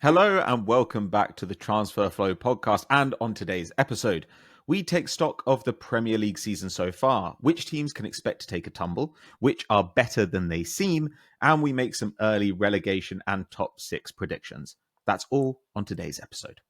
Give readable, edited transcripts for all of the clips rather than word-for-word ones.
Hello and welcome back to the Transfer Flow podcast. And on today's episode, we take stock of the Premier League season so far, which teams can expect to take a tumble, which are better than they seem, and we make some early relegation and top six predictions. That's all on today's episode.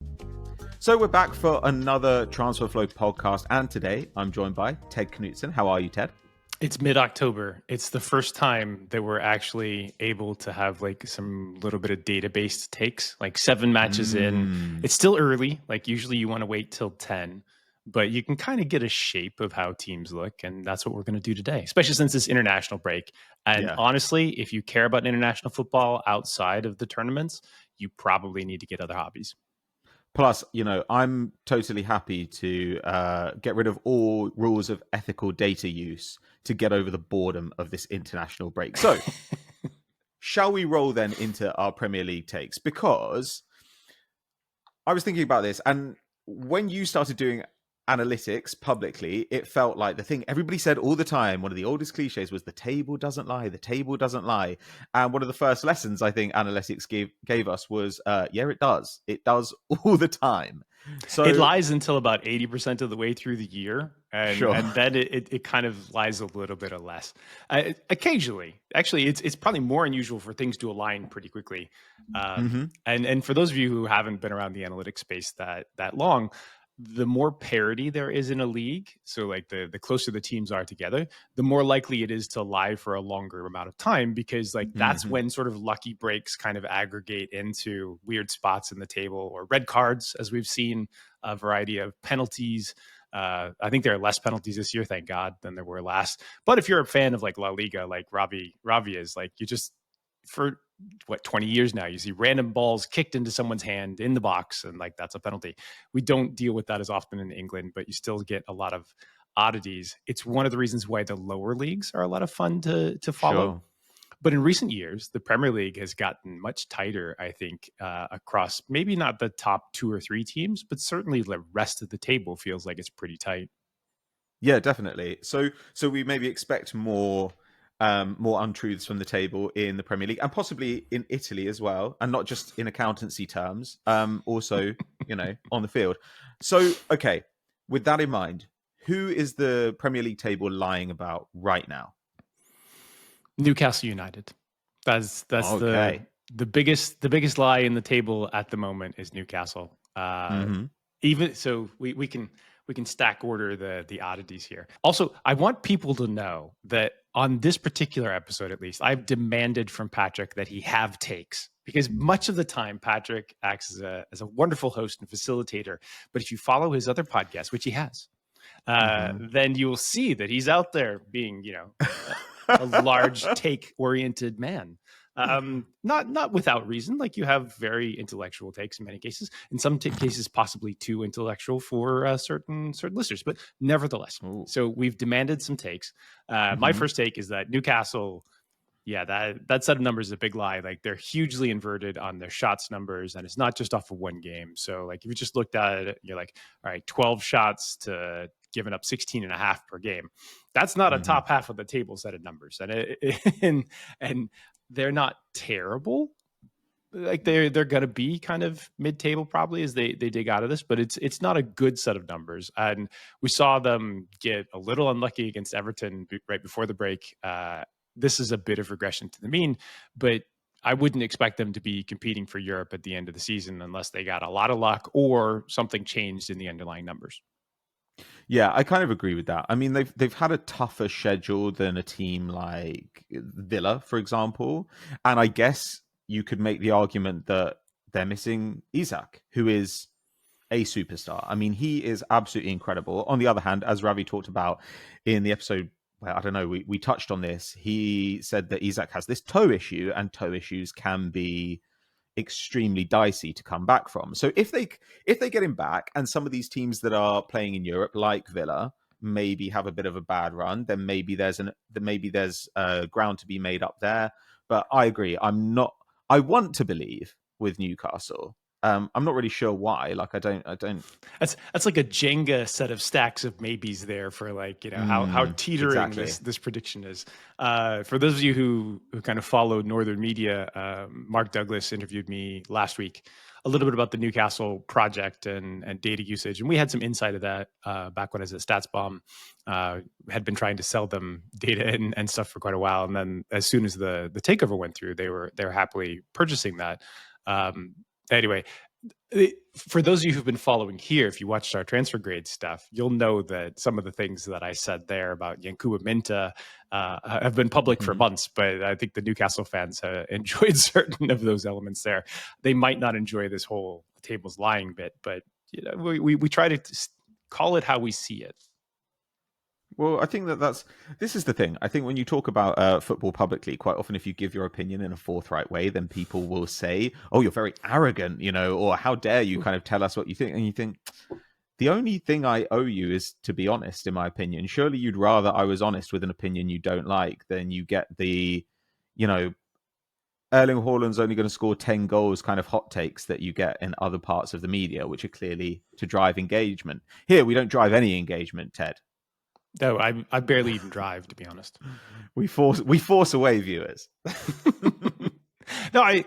So we're back for another Transfer Flow podcast, and today I'm joined by Ted Knutson. How are you, Ted? It's mid-October. It's the first time that we're actually able to have like some little bit of database takes, like 7 matches in. It's still early. Like usually you want to wait till 10, but you can kind of get a shape of how teams look. And that's what we're going to do today, especially since it's international break. And honestly, if you care about international football outside of the tournaments, you probably need to get other hobbies. Plus, I'm totally happy to get rid of all rules of ethical data use to get over the boredom of this international break. So, shall we roll then into our Premier League takes? Because I was thinking about this, and when you started doing analytics publicly, it felt like the thing everybody said all the time, one of the oldest cliches was the table doesn't lie, the table doesn't lie. And one of the first lessons I think analytics gave us was, it does. It does all the time. So it lies until about 80% of the way through the year. And then it kind of lies a little bit or less. Occasionally. Actually, it's probably more unusual for things to align pretty quickly. And for those of you who haven't been around the analytics space that long, the more parity there is in a league, so like the closer the teams are together, the more likely it is to lie for a longer amount of time, because like that's when sort of lucky breaks kind of aggregate into weird spots in the table, or red cards, as we've seen, a variety of penalties. I think there are less penalties this year, thank God, than there were last. But if you're a fan of like La Liga, like Ravi is, like, you just, for 20 years now, you see random balls kicked into someone's hand in the box, and like that's a penalty. We don't deal with that as often in England, but you still get a lot of oddities. It's one of the reasons why the lower leagues are a lot of fun to follow. Sure. But in recent years, the Premier League has gotten much tighter, I think, across maybe not the top 2 or 3 teams, but certainly the rest of the table feels like it's pretty tight. Yeah, definitely. So we maybe expect more untruths from the table in the Premier League, and possibly in Italy as well, and not just in accountancy terms, also, on the field. So, okay, with that in mind, who is the Premier League table lying about right now? Newcastle United. That's okay. the biggest lie in the table at the moment is Newcastle. Even so, we can stack order the oddities here. Also, I want people to know that on this particular episode, at least, I've demanded from Patrick that he have takes, because much of the time Patrick acts as a wonderful host and facilitator. But if you follow his other podcasts, which he has, then you will see that he's out there being, a large take-oriented man. Not without reason. Like, you have very intellectual takes in many cases. In some cases, possibly too intellectual for certain listeners, but nevertheless. Ooh. So we've demanded some takes. My first take is that Newcastle, that set of numbers is a big lie. Like, they're hugely inverted on their shots numbers, and it's not just off of one game. So like, if you just looked at it, you're like, all right, 12 shots to giving up 16 and a half per game. That's not a top half of the table set of numbers. And they're not terrible. Like, they're going to be kind of mid-table probably as they dig out of this, but it's not a good set of numbers. And we saw them get a little unlucky against Everton right before the break. This is a bit of regression to the mean, but I wouldn't expect them to be competing for Europe at the end of the season unless they got a lot of luck or something changed in the underlying numbers. Yeah, I kind of agree with that. I mean, they've had a tougher schedule than a team like Villa, for example. And I guess you could make the argument that they're missing Isak, who is a superstar. I mean, he is absolutely incredible. On the other hand, as Ravi talked about in the episode, well, I don't know, we touched on this. He said that Isak has this toe issue, and toe issues can be extremely dicey to come back from. So if they get him back, and some of these teams that are playing in Europe, like Villa, maybe have a bit of a bad run, then maybe there's ground to be made up there. But I agree. I want to believe with Newcastle I'm not really sure why. Like, I don't. That's like a Jenga set of stacks of maybes there for like, how teetering Exactly. this prediction is. For those of you who kind of follow Northern media, Mark Douglas interviewed me last week a little bit about the Newcastle project and data usage, and we had some insight of that back when I was at StatsBomb. Had been trying to sell them data and stuff for quite a while, and then as soon as the takeover went through, they were happily purchasing that. Anyway, for those of you who've been following here, if you watched our transfer grade stuff, you'll know that some of the things that I said there about Yankuba Minta have been public for months, but I think the Newcastle fans enjoyed certain of those elements there. They might not enjoy this whole tables lying bit, but we try to call it how we see it. Well, I think this is the thing. I think when you talk about football publicly, quite often if you give your opinion in a forthright way, then people will say, "Oh, you're very arrogant," or "How dare you kind of tell us what you think?" And you think, the only thing I owe you is to be honest, in my opinion. Surely you'd rather I was honest with an opinion you don't like than you get the, Erling Haaland's only going to score 10 goals kind of hot takes that you get in other parts of the media, which are clearly to drive engagement. Here, we don't drive any engagement, Ted. No, I barely even drive, to be honest. We force away viewers. No,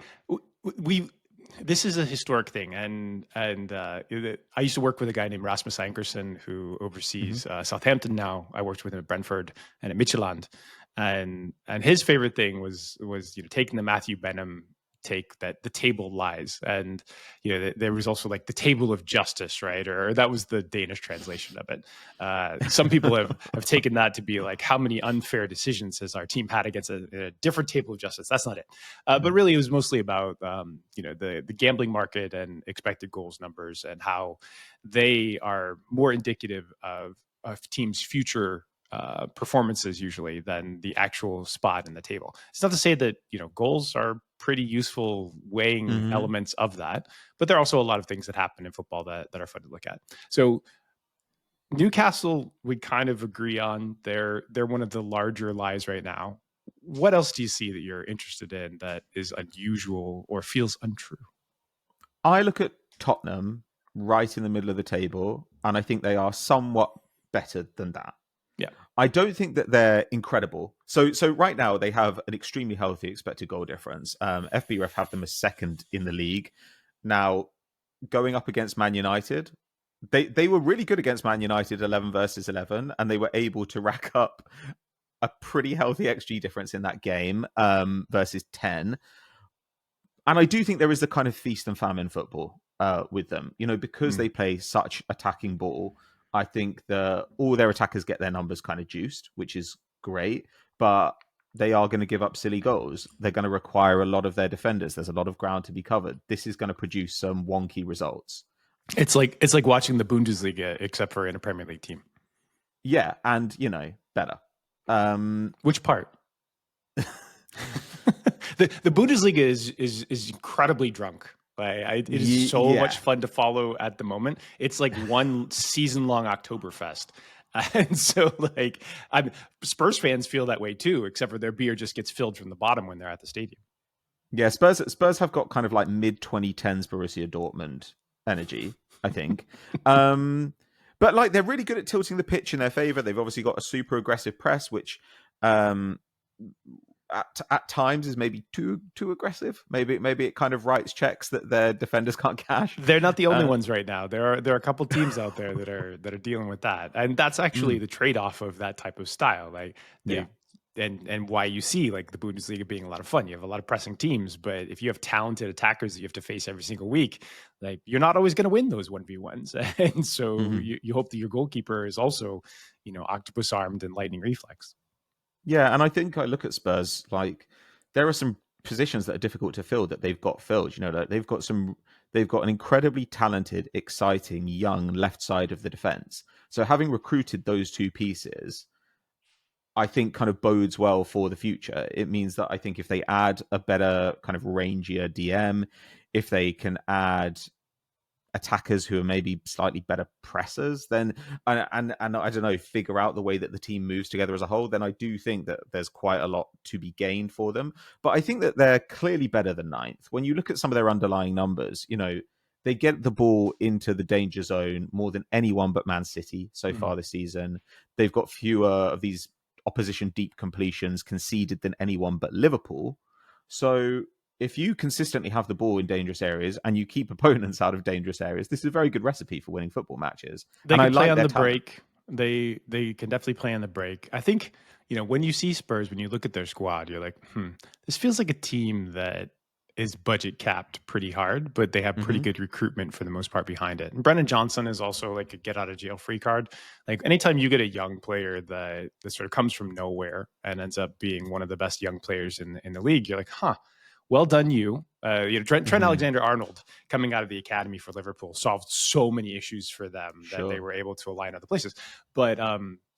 this is a historic thing, and I used to work with a guy named Rasmus Ankerson who oversees Southampton now. I worked with him at Brentford and at Midtjylland, and his favorite thing was taking the Matthew Benham take that the table lies, and there was also like the table of justice, right? Or that was the Danish translation of it. Some people have taken that to be like, how many unfair decisions has our team had against a different table of justice? That's not it. But really, it was mostly about the gambling market and expected goals numbers and how they are more indicative of teams' future performances usually than the actual spot in the table. It's not to say that goals are pretty useful weighing elements of that, but there are also a lot of things that happen in football that are fun to look at. So Newcastle, we kind of agree on. They're one of the larger lies right now. What else do you see that you're interested in that is unusual or feels untrue? I look at Tottenham right in the middle of the table, and I think they are somewhat better than that. Yeah. I don't think that they're incredible. So right now they have an extremely healthy expected goal difference. FBref have them as second in the league. Now, going up against Man United, they were really good against Man United 11 versus 11, and they were able to rack up a pretty healthy XG difference in that game versus 10. And I do think there is a kind of feast and famine football with them, because they play such attacking ball. I think all their attackers get their numbers kind of juiced, which is great, but they are going to give up silly goals. They're going to require a lot of their defenders. There's a lot of ground to be covered. This is going to produce some wonky results. It's like watching the Bundesliga, except for in a Premier League team. Yeah, and better. Which part? The Bundesliga is incredibly drunk. It is so much fun to follow at the moment. It's like one season-long Oktoberfest. And so, Spurs fans feel that way too, except for their beer just gets filled from the bottom when they're at the stadium. Yeah, Spurs have got kind of like mid-2010s Borussia Dortmund energy, I think. But they're really good at tilting the pitch in their favor. They've obviously got a super aggressive press, which at times is maybe too aggressive. Maybe it kind of writes checks that their defenders can't cash. They're not the only ones right now. There are a couple teams out there that are dealing with that, and that's actually the trade-off of that type of style. And why you see the Bundesliga being a lot of fun. You have a lot of pressing teams, but if you have talented attackers that you have to face every single week, you're not always going to win those 1v1s. And so you hope that your goalkeeper is also, octopus armed and lightning reflex. Yeah, and I think I look at Spurs, there are some positions that are difficult to fill that they've got filled. They've got an incredibly talented, exciting, young left side of the defense. So having recruited those two pieces, I think kind of bodes well for the future. It means that I think if they add a better kind of rangier DM, if they can add attackers who are maybe slightly better pressers, then and I don't know, figure out the way that the team moves together as a whole, then I do think that there's quite a lot to be gained for them. But I think that they're clearly better than ninth. When you look at some of their underlying numbers, They get the ball into the danger zone more than anyone but Man City so far this season. They've got fewer of these opposition deep completions conceded than anyone but Liverpool. So if you consistently have the ball in dangerous areas and you keep opponents out of dangerous areas, this is a very good recipe for winning football matches. They And I can play like on their the talent. break. They can definitely play on the break. I think, when you see Spurs, when you look at their squad, you're like, this feels like a team that is budget capped pretty hard, but they have pretty good recruitment for the most part behind it. And Brennan Johnson is also like a get out of jail free card. Like anytime you get a young player that sort of comes from nowhere and ends up being one of the best young players in the league, you're like, well done, you. Trent Alexander-Arnold coming out of the academy for Liverpool solved so many issues for them that they were able to align other places. But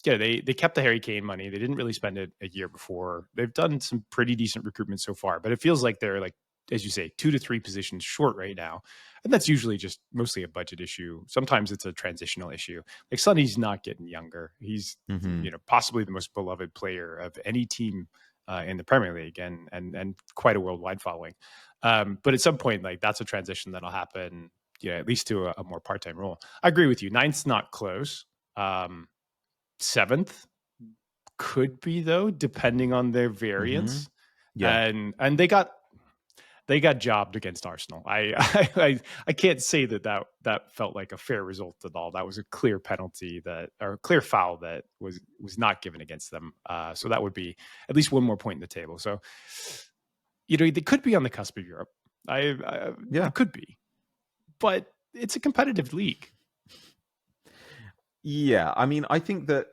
they kept the Harry Kane money. They didn't really spend it a year before. They've done some pretty decent recruitment so far, but it feels like they're like, as you say, 2 to 3 positions short right now. And that's usually just mostly a budget issue. Sometimes it's a transitional issue. Like Sonny's not getting younger. He's possibly the most beloved player of any team in the Premier League and quite a worldwide following. But at some point, like that's a transition that'll happen, at least to a more part-time role. I agree with you. 9th's not close. 7th could be though, depending on their variance. Yeah. And they got jobbed against Arsenal. I can't say that felt like a fair result at all. That was a clear penalty or a clear foul that was not given against them. So that would be at least one more point in the table. So, they could be on the cusp of Europe. It could be, but it's a competitive league. Yeah, I mean, I think that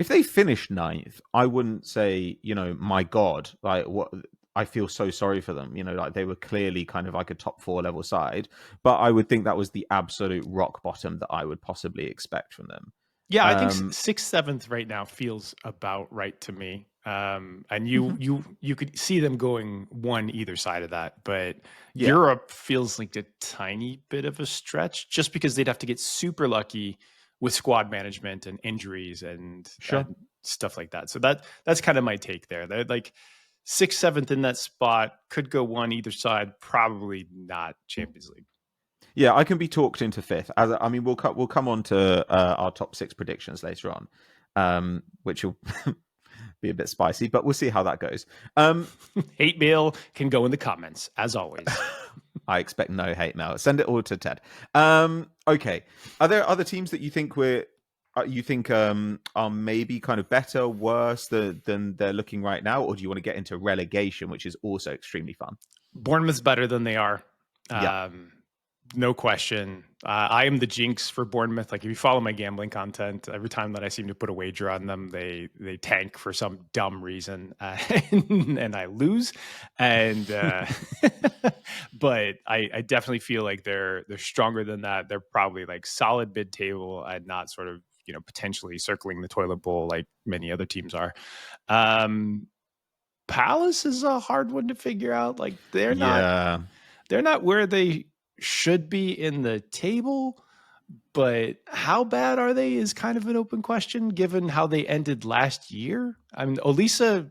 if they finish 9th, I wouldn't say, my God, like what. I feel so sorry for them. Like they were clearly kind of like a top 4 level side, but I would think that was the absolute rock bottom that I would possibly expect from them. Yeah, I think 6th, 7th right now feels about right to me. And you could see them going one either side of that, but Europe feels like a tiny bit of a stretch just because they'd have to get super lucky with squad management and injuries and stuff like that. So that's kind of my take there. They're like 6th, 7th in that spot, could go one either side, probably not Champions League. Yeah, I can be talked into 5th. I mean, we'll come on to our top 6 predictions later on, which will be a bit spicy, but we'll see how that goes. Hate mail can go in the comments, as always. I expect no hate mail. Send it all to Ted. Okay. Are there other teams that you think are maybe kind of better, worse than they're looking right now, or do you want to get into relegation, which is also extremely fun? Bournemouth's better than they are. No question. I am the jinx for Bournemouth. Like if you follow my gambling content, every time that I seem to put a wager on them, they tank for some dumb reason, and I lose. And but I definitely feel like they're stronger than that. They're probably like solid mid-table and not sort of potentially circling the toilet bowl like many other teams are. Palace is a hard one to figure out. Like they're not where they should be in the table, but how bad are they is kind of an open question given how they ended last year. I mean, Olisa,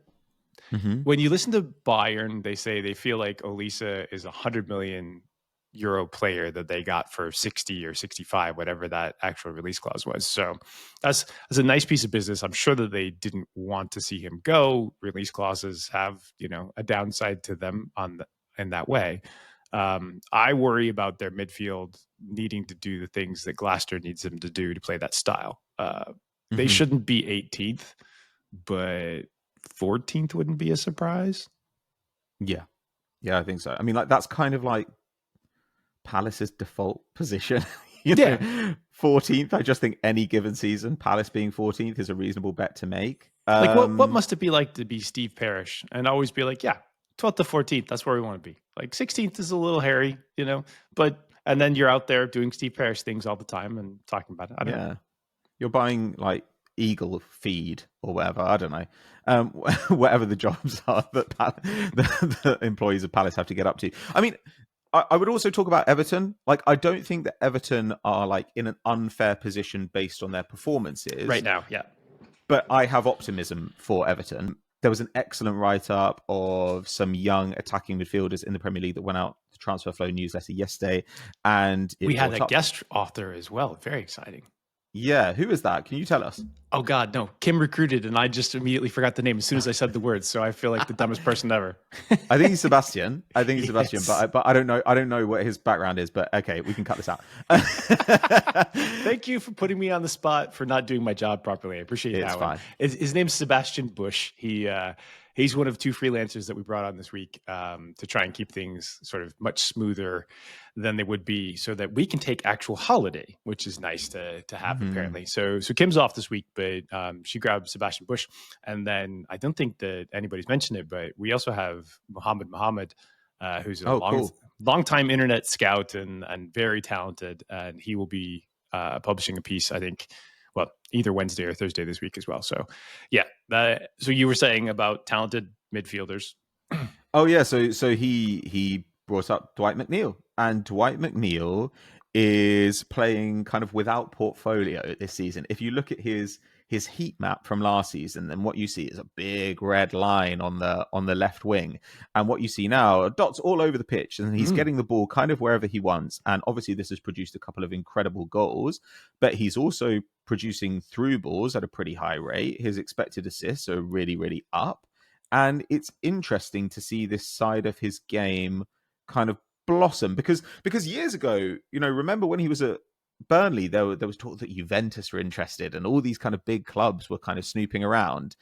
when you listen to Bayern, they say they feel like Olisa is 100 million euro player that they got for 60 or 65, whatever that actual release clause was. So that's a nice piece of business. I'm sure that they didn't want to see him go. Release clauses have, a downside to them in that way. I worry about their midfield needing to do the things that Glasner needs them to do to play that style. They shouldn't be 18th, but 14th wouldn't be a surprise. Yeah, I think so. I mean, like that's kind of like Palace's default position. 14th. I just think any given season, Palace being 14th is a reasonable bet to make. Like what must it be like to be Steve Parish and always be like, 12th to 14th, that's where we want to be. Like 16th is a little hairy, and then you're out there doing Steve Parish things all the time and talking about it. I don't know. You're buying like Eagle feed or whatever. I don't know. Whatever the jobs are that the employees of Palace have to get up to. I mean, I would also talk about Everton. Like, I don't think that Everton are like in an unfair position based on their performances right now. Yeah. But I have optimism for Everton. There was an excellent write-up of some young attacking midfielders in the Premier League that went out to Transfer Flow newsletter yesterday, and we had a guest author as well. Very exciting. Yeah, who is that? Can you tell us? Oh God, no. Kim recruited, and I just immediately forgot the name as soon as I said the words. So I feel like the dumbest person ever. I think he's Sebastian. Yes. Sebastian, but I don't know. I don't know what his background is. But okay, we can cut this out. Thank you for putting me on the spot for not doing my job properly. I appreciate that. It's fine. His name's Sebastian Bush. He's one of two freelancers that we brought on this week to try and keep things sort of much smoother than they would be, so that we can take actual holiday, which is nice to have apparently. So Kim's off this week, but she grabbed Sebastian Bush, and then I don't think that anybody's mentioned it, but we also have Mohammed, who's a long-time internet scout and very talented, and he will be publishing a piece, I think, well, either Wednesday or Thursday this week as well. So, yeah. So you were saying about talented midfielders. Oh yeah. So he brought up Dwight McNeil, and Dwight McNeil is playing kind of without portfolio this season. If you look at his heat map from last season, then what you see is a big red line on the left wing, and what you see now are dots all over the pitch, and he's getting the ball kind of wherever he wants. And obviously this has produced a couple of incredible goals, but he's also producing through balls at a pretty high rate. His expected assists are really, really up, and it's interesting to see this side of his game kind of blossom, because years ago, remember when he was at Burnley, there was talk that Juventus were interested, and all these kind of big clubs were kind of snooping around.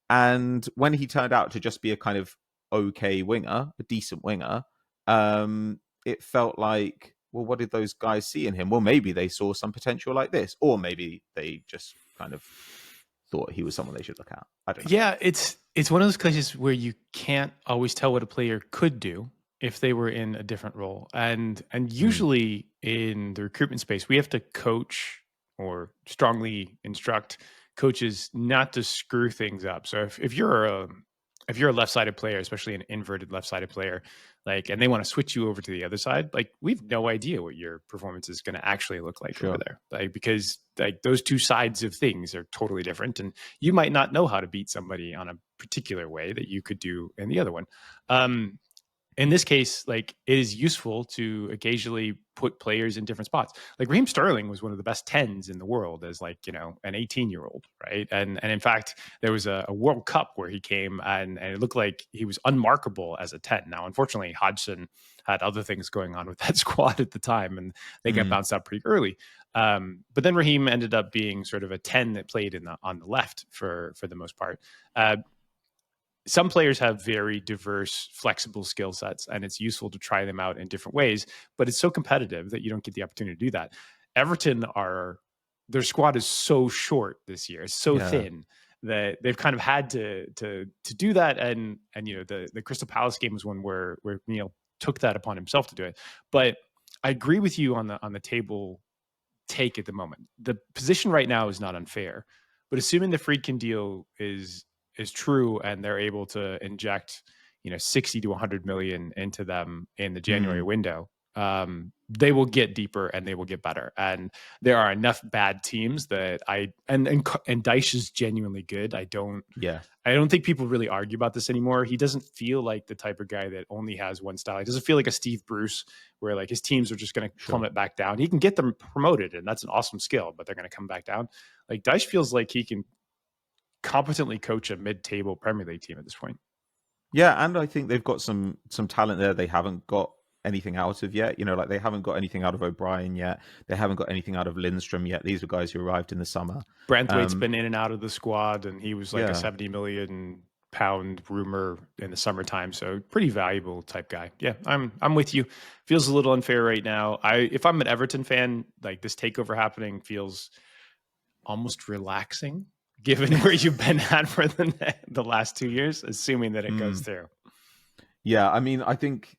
And when he turned out to just be a kind of okay winger, a decent winger, it felt like, well, what did those guys see in him? Well, maybe they saw some potential like this, or maybe they just kind of thought he was someone they should look at. I don't know. Yeah, it's one of those cases where you can't always tell what a player could do if they were in a different role. And usually in the recruitment space, we have to coach or strongly instruct coaches not to screw things up. So if you're a left-sided player, especially an inverted left-sided player, and they want to switch you over to the other side, we've no idea what your performance is going to actually look like over there. Because those two sides of things are totally different, and you might not know how to beat somebody on a particular way that you could do in the other one. In this case, it is useful to occasionally put players in different spots. Raheem Sterling was one of the best 10s in the world as an 18-year-old, right? And in fact, there was a World Cup where he came and it looked like he was unmarkable as a 10. Now, unfortunately, Hodgson had other things going on with that squad at the time, and they got bounced out pretty early. But then Raheem ended up being sort of a 10 that played on the left for the most part. Some players have very diverse, flexible skill sets, and it's useful to try them out in different ways, but it's so competitive that you don't get the opportunity to do that. Everton, their squad is so short this year. It's so thin that they've kind of had to do that. And the Crystal Palace game was one where Neil took that upon himself to do it. But I agree with you on the table take at the moment. The position right now is not unfair, but assuming the Friedkin deal is true and they're able to inject 60 to 100 million into them in the January window, they will get deeper and they will get better. And there are enough bad teams that and Dyche is genuinely good. I don't think people really argue about this anymore. He doesn't feel like the type of guy that only has one style. He doesn't feel like a Steve Bruce where his teams are just going to plummet back down. He can get them promoted, and that's an awesome skill, but they're going to come back down. Dyche feels like he can competently coach a mid-table Premier League team at this point. Yeah, and I think they've got some talent there they haven't got anything out of yet. They haven't got anything out of O'Brien yet. They haven't got anything out of Lindstrom yet. These were guys who arrived in the summer. Branthwaite's been in and out of the squad, and he was a 70 million pound rumor in the summertime, so pretty valuable type guy. Yeah, I'm with you. Feels a little unfair right now. If I'm an Everton fan, this takeover happening feels almost relaxing, given where you've been at for the last 2 years, assuming that it goes through. Yeah, I mean, I think,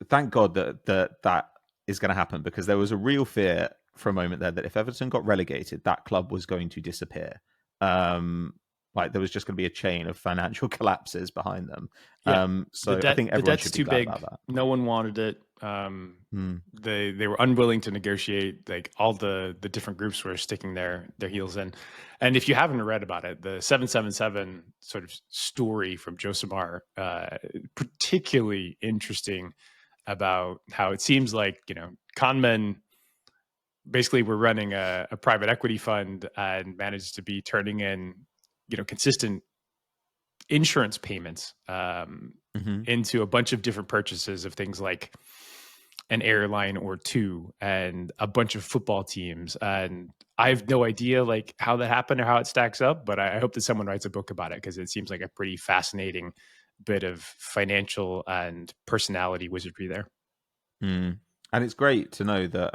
thank God that is going to happen, because there was a real fear for a moment there that if Everton got relegated, that club was going to disappear. There was just going to be a chain of financial collapses behind them. So I think everyone should be glad about that. No one wanted it. They were unwilling to negotiate. All the different groups were sticking their heels in. And if you haven't read about it, the 777 sort of story from Josimar, particularly interesting about how it seems like, con men basically were running a private equity fund and managed to be turning in, consistent insurance payments into a bunch of different purchases of things like an airline or two and a bunch of football teams. And I have no idea like how that happened or how it stacks up, but I hope that someone writes a book about it, because it seems like a pretty fascinating bit of financial and personality wizardry there. And it's great to know that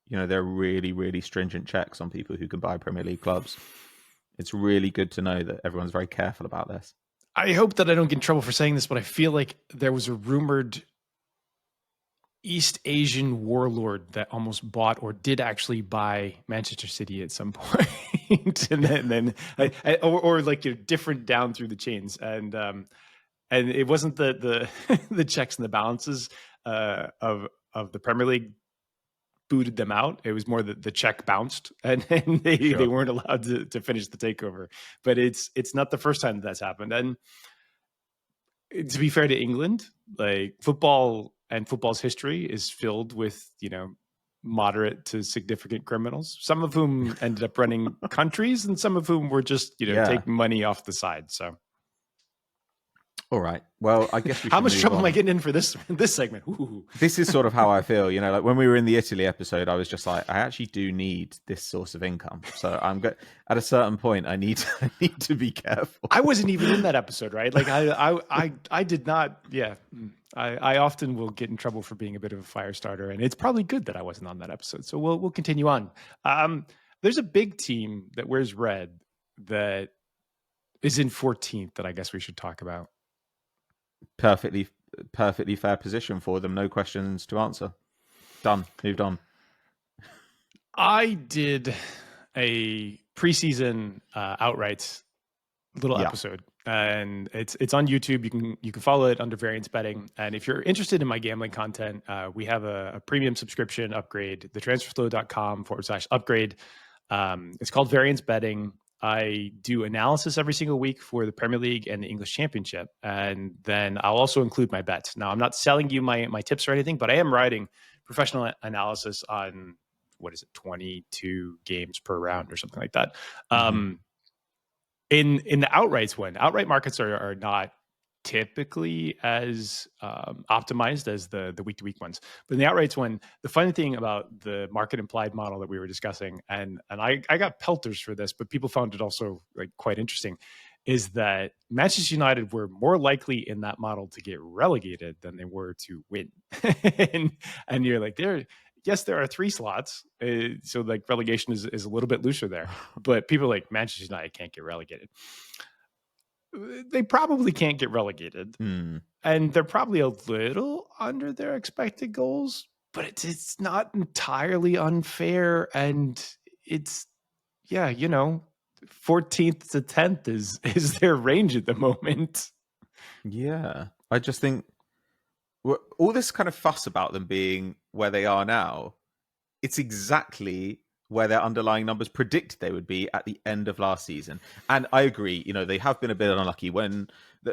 there are really, really stringent checks on people who can buy Premier League clubs. It's really good to know that everyone's very careful about this. I hope that I don't get in trouble for saying this, but I feel like there was a rumored East Asian warlord that almost bought or did actually buy Manchester City at some point, and then or like different down through the chains, and it wasn't the the checks and the balances of the Premier League booted them out. It was more the check bounced, and they weren't allowed to finish the takeover. But it's not the first time that's happened. And to be fair to England, like football and football's history is filled with, moderate to significant criminals, some of whom ended up running countries and some of whom were just, taking money off the side. So. All right. Well, I guess we should How much trouble am I getting in for this segment? Ooh. This is sort of how I feel. Like when we were in the Italy episode, I was just like, I actually do need this source of income. So at a certain point, I need to be careful. I wasn't even in that episode, right? Like I did not. Yeah, I often will get in trouble for being a bit of a fire starter, and it's probably good that I wasn't on that episode. So we'll continue on. There's a big team that wears red that is in 14th that I guess we should talk about. Perfectly fair position for them. No questions to answer. Done. Moved on. I did a preseason outrights little episode, and it's on YouTube. You can follow it under Variance Betting. And if you're interested in my gambling content, we have a premium subscription upgrade, thetransferflow.com/upgrade. It's called Variance Betting. I do analysis every single week for the Premier League and the English Championship. And then I'll also include my bets. Now, I'm not selling you my tips or anything, but I am writing professional analysis on, 22 games per round or something like that. In the outrights one, outright markets are not typically as optimized as the week-to-week ones. But in the outrights one, the funny thing about the market implied model that we were discussing, and I got pelters for this, but people found it also like quite interesting, is that Manchester United were more likely in that model to get relegated than they were to win. and you're like, there are 3 slots. So like relegation is a little bit looser there, but people like Manchester United can't get relegated. They probably can't get relegated, and they're probably a little under their expected goals, but it's not entirely unfair. And it's 14th to 10th is their range at the moment. Yeah, I just think all this kind of fuss about them being where they are now, it's exactly where their underlying numbers predicted they would be at the end of last season. And I agree, they have been a bit unlucky when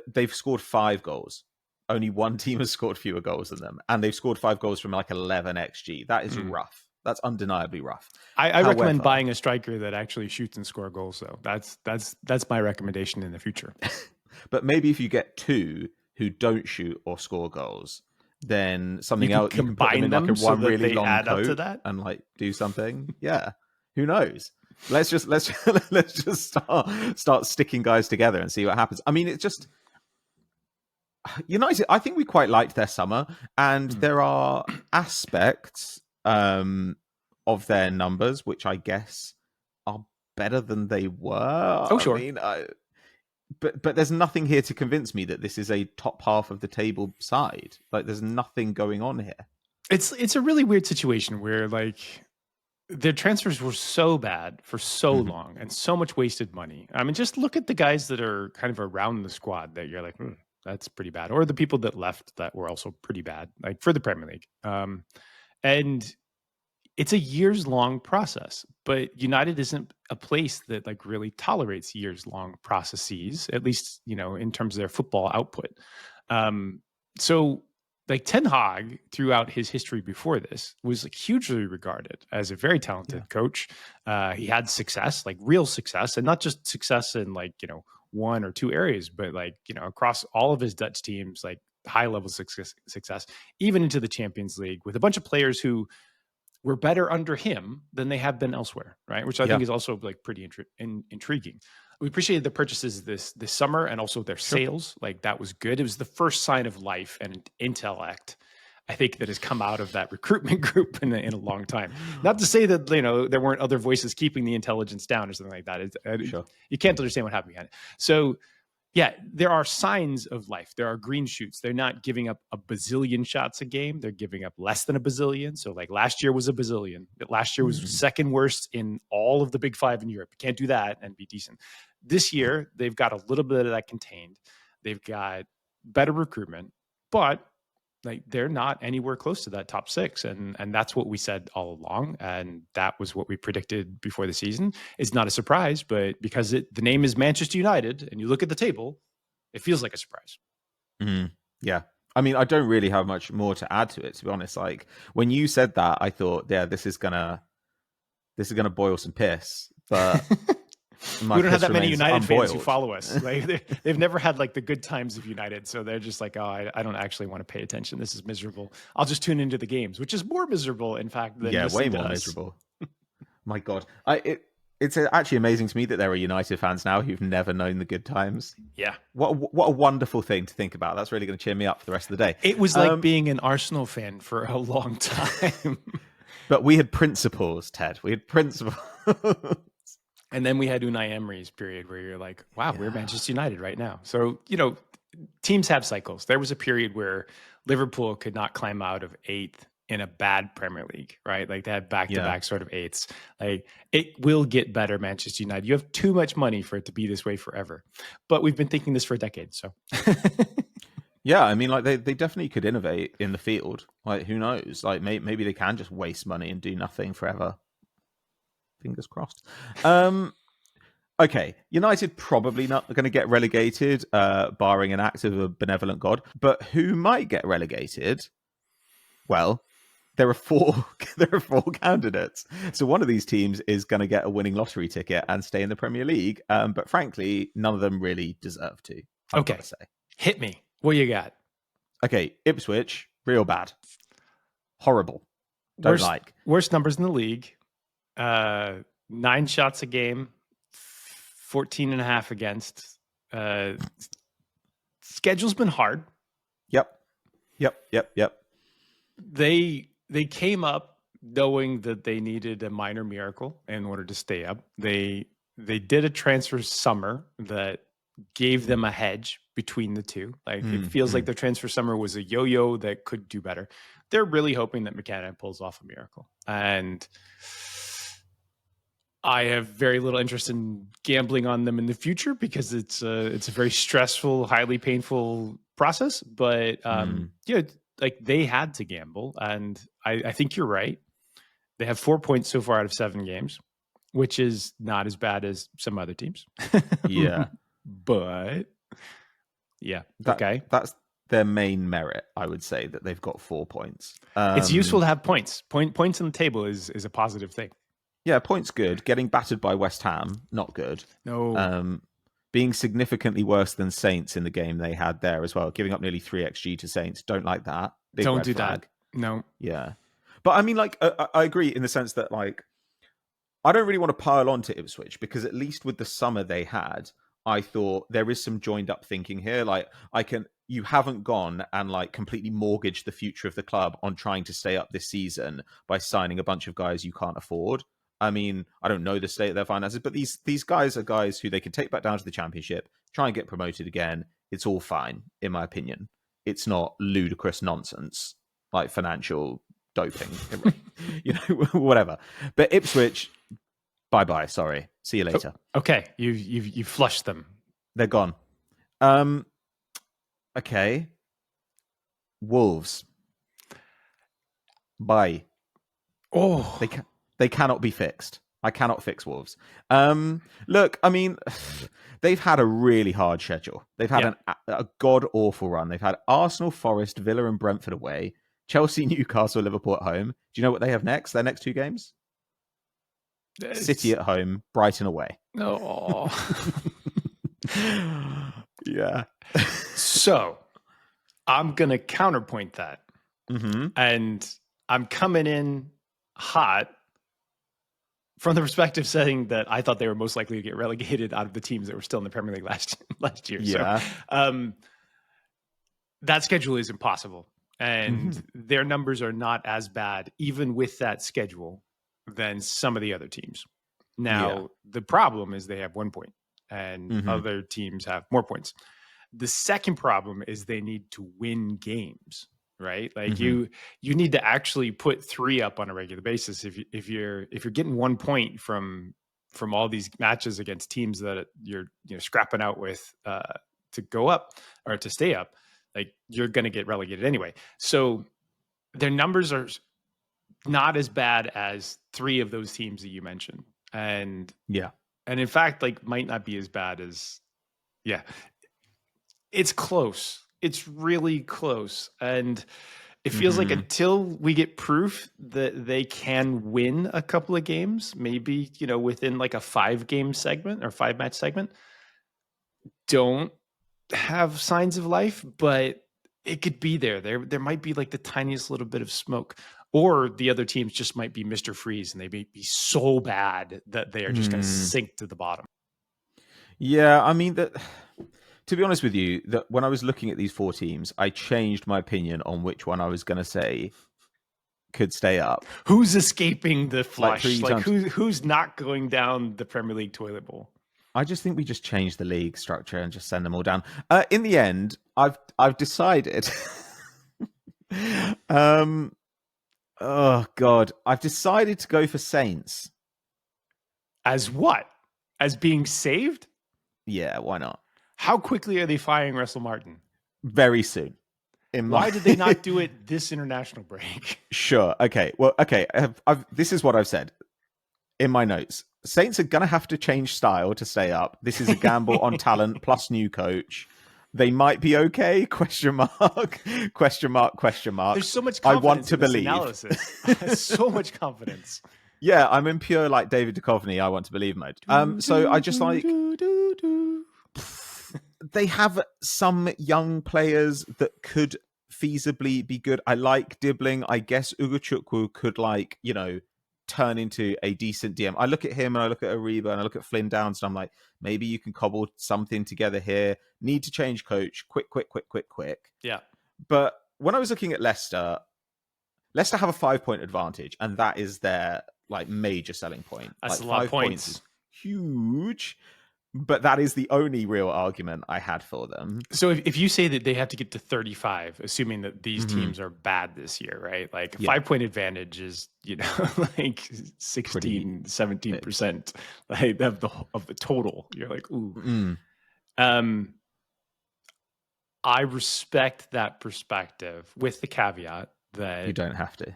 they've scored 5 goals. Only one team has scored fewer goals than them, and they've scored 5 goals from like 11 XG. That is rough. That's undeniably rough. I recommend buying a striker that actually shoots and scores goals, though. That's my recommendation in the future. But maybe if you get 2 who don't shoot or score goles, then something else, you can put them in like a one really long coat and like do something. Yeah, who knows? Let's just start sticking guys together and see what happens. I mean, it's just United. I think we quite liked their summer, and there are aspects of their numbers which I guess are better than they were. Oh, sure. I mean, But there's nothing here to convince me that this is a top half of the table side. Like, there's nothing going on here. It's a really weird situation where like their transfers were so bad for so long and so much wasted money. I mean, just look at the guys that are kind of around the squad that you're like, that's pretty bad, or the people that left that were also pretty bad, like for the Premier League. And it's a years-long process, but United isn't a place that like really tolerates years-long processes, at least, in terms of their football output. So like Ten Hag throughout his history before this was like hugely regarded as a very talented coach. He had success, like real success, and not just success in like, one or two areas, but like, across all of his Dutch teams, like high level success, even into the Champions League with a bunch of players who were better under him than they have been elsewhere, right? Which I think is also like pretty intriguing. We appreciated the purchases this summer and also their sales. Like that was good. It was the first sign of life and intellect, I think, that has come out of that recruitment group in a long time. Not to say that, there weren't other voices keeping the intelligence down or something like that. You can't understand what happened behind it. So yeah, there are signs of life. There are green shoots. They're not giving up a bazillion shots a game. They're giving up less than a bazillion. So like last year was a bazillion. Last year was second worst in all of the big five in Europe. You can't do that and be decent. This year, they've got a little bit of that contained. They've got better recruitment, but like they're not anywhere close to that top six. And that's what we said all along. And that was what we predicted before the season. It's not a surprise, but because the name is Manchester United and you look at the table, it feels like a surprise. Yeah. I mean, I don't really have much more to add to it, to be honest. Like when you said that, I thought, yeah, this is gonna boil some piss. But we don't have that many United fans who follow us. Like they've never had like the good times of United, so they're just like, oh, I don't actually want to pay attention. This is miserable. I'll just tune into the games, which is more miserable, in fact, than way more miserable. My God, it's actually amazing to me that there are United fans now who've never known the good times. Yeah, what a wonderful thing to think about. That's really going to cheer me up for the rest of the day. It was like being an Arsenal fan for a long time. But we had principles, Ted. We had principles. And then we had Unai Emery's period where you're like, wow, we're Manchester United right now. So, teams have cycles. There was a period where Liverpool could not climb out of 8th in a bad Premier League, right? Like they had back-to-back sort of 8ths. Like it will get better, Manchester United. You have too much money for it to be this way forever. But we've been thinking this for a decade, so. Yeah, I mean, like they definitely could innovate in the field. Like who knows? Like maybe they can just waste money and do nothing forever. Fingers crossed. Okay, United probably not going to get relegated, barring an act of a benevolent god. But who might get relegated? Well, there are four. There are four candidates. So one of these teams is going to get a winning lottery ticket and stay in the Premier League. But frankly, none of them really deserve to. I've got to say. Hit me. What you got? Okay, Ipswich, real bad, horrible. Worst numbers in the league. 9 shots a game, 14.5 against. Schedule's been hard. Yep. They came up knowing that they needed a minor miracle in order to stay up. They did a transfer summer that gave them a hedge between the two. Like it feels like their transfer summer was a yo-yo that could do better. They're really hoping that McKenna pulls off a miracle. And I have very little interest in gambling on them in the future because it's a very stressful, highly painful process. But like they had to gamble, and I think you're right. They have 4 points so far out of 7 games, which is not as bad as some other teams. Yeah, but okay, that's their main merit. I would say that they've got 4 points. It's useful to have points. Points on the table is a positive thing. Yeah, points good. Getting battered by West Ham, not good. No. Being significantly worse than Saints in the game they had there as well. Giving up nearly 3 XG to Saints. Don't like that. Big Don't do flag. that. No. Yeah. But I mean, like, I agree in the sense that, like, I don't really want to pile on to Ipswich because at least with the summer they had, I thought there is some joined up thinking here. Like, you haven't gone and like completely mortgaged the future of the club on trying to stay up this season by signing a bunch of guys you can't afford. I mean, I don't know the state of their finances, but these guys are guys who they can take back down to the Championship, try and get promoted again. It's all fine, in my opinion. It's not ludicrous nonsense like financial doping, whatever. But Ipswich, bye. Sorry, see you later. Okay, you flushed them. They're gone. Okay. Wolves. Bye. Oh, They cannot be fixed. I cannot fix Wolves. Look, I mean, they've had a really hard schedule. They've had a god-awful run. They've had Arsenal, Forest, Villa and Brentford away, Chelsea, Newcastle, Liverpool at home. Do you know what they have next? Their next 2 games? City at home, Brighton away. Oh. Yeah. So, I'm going to counterpoint that. Mm-hmm. And I'm coming in hot from the perspective saying that I thought they were most likely to get relegated out of the teams that were still in the Premier League last year. Yeah. So that schedule is impossible. And their numbers are not as bad, even with that schedule, than some of the other teams. Now, the problem is they have 1 point and other teams have more points. The second problem is they need to win games, right? Like you need to actually put 3 up on a regular basis. If you're getting 1 point from all these matches against teams that you're scrapping out with to go up or to stay up, like you're going to get relegated anyway. So their numbers are not as bad as 3 of those teams that you mentioned. And in fact, like might not be as bad as, it's close. It's really close. And it feels like until we get proof that they can win a couple of games, maybe, within like a 5-game segment or 5-match segment, don't have signs of life, but it could be there. There might be like the tiniest little bit of smoke. Or the other teams just might be Mr. Freeze and they may be so bad that they are just going to sink to the bottom. Yeah, I mean, to be honest with you, that when I was looking at these 4 teams, I changed my opinion on which one I was going to say could stay up. Who's escaping the flush? Who's not going down the Premier League toilet bowl? I just think we just change the league structure and just send them all down. In the end, I've decided. Oh God, I've decided to go for Saints. As what? As being saved? Yeah, why not? How quickly are they firing Russell Martin? Very soon. Why did they not do it this international break? Sure. Okay. Well, okay. This is what I've said in my notes. Saints are going to have to change style to stay up. This is a gamble on talent plus new coach. They might be okay? Question mark. Question mark. Question mark. There's so much confidence I want to in this believe. Analysis. So much confidence. Yeah, I'm in pure like David Duchovny, I want to believe mode. So I just like they have some young players that could feasibly be good. I like Dibbling. I guess Ugochukwu could turn into a decent DM. I look at him and I look at Ariba and I look at Flynn Downs and I'm like, maybe you can cobble something together here. Need to change coach. Quick. Yeah. But when I was looking at Leicester have a 5-point advantage, and that is their like major selling point. That's like, a lot of 5 points is huge. But that is the only real argument I had for them. So if you say that they have to get to 35, assuming that these teams are bad this year, right? Like 5-point advantage is, like 16, 17% like of the total. You're like, ooh. I respect that perspective with the caveat that you don't have to.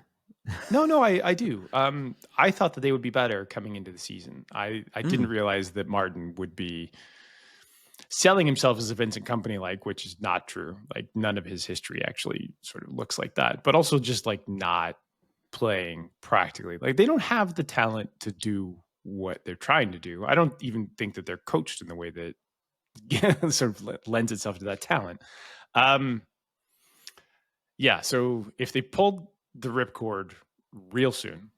No, I do. I thought that they would be better coming into the season. I didn't realize that Martin would be selling himself as a Vincent Company which is not true. Like none of his history actually sort of looks like that. But also just like not playing practically. Like they don't have the talent to do what they're trying to do. I don't even think that they're coached in the way that sort of lends itself to that talent. So if they pulled the ripcord real soon,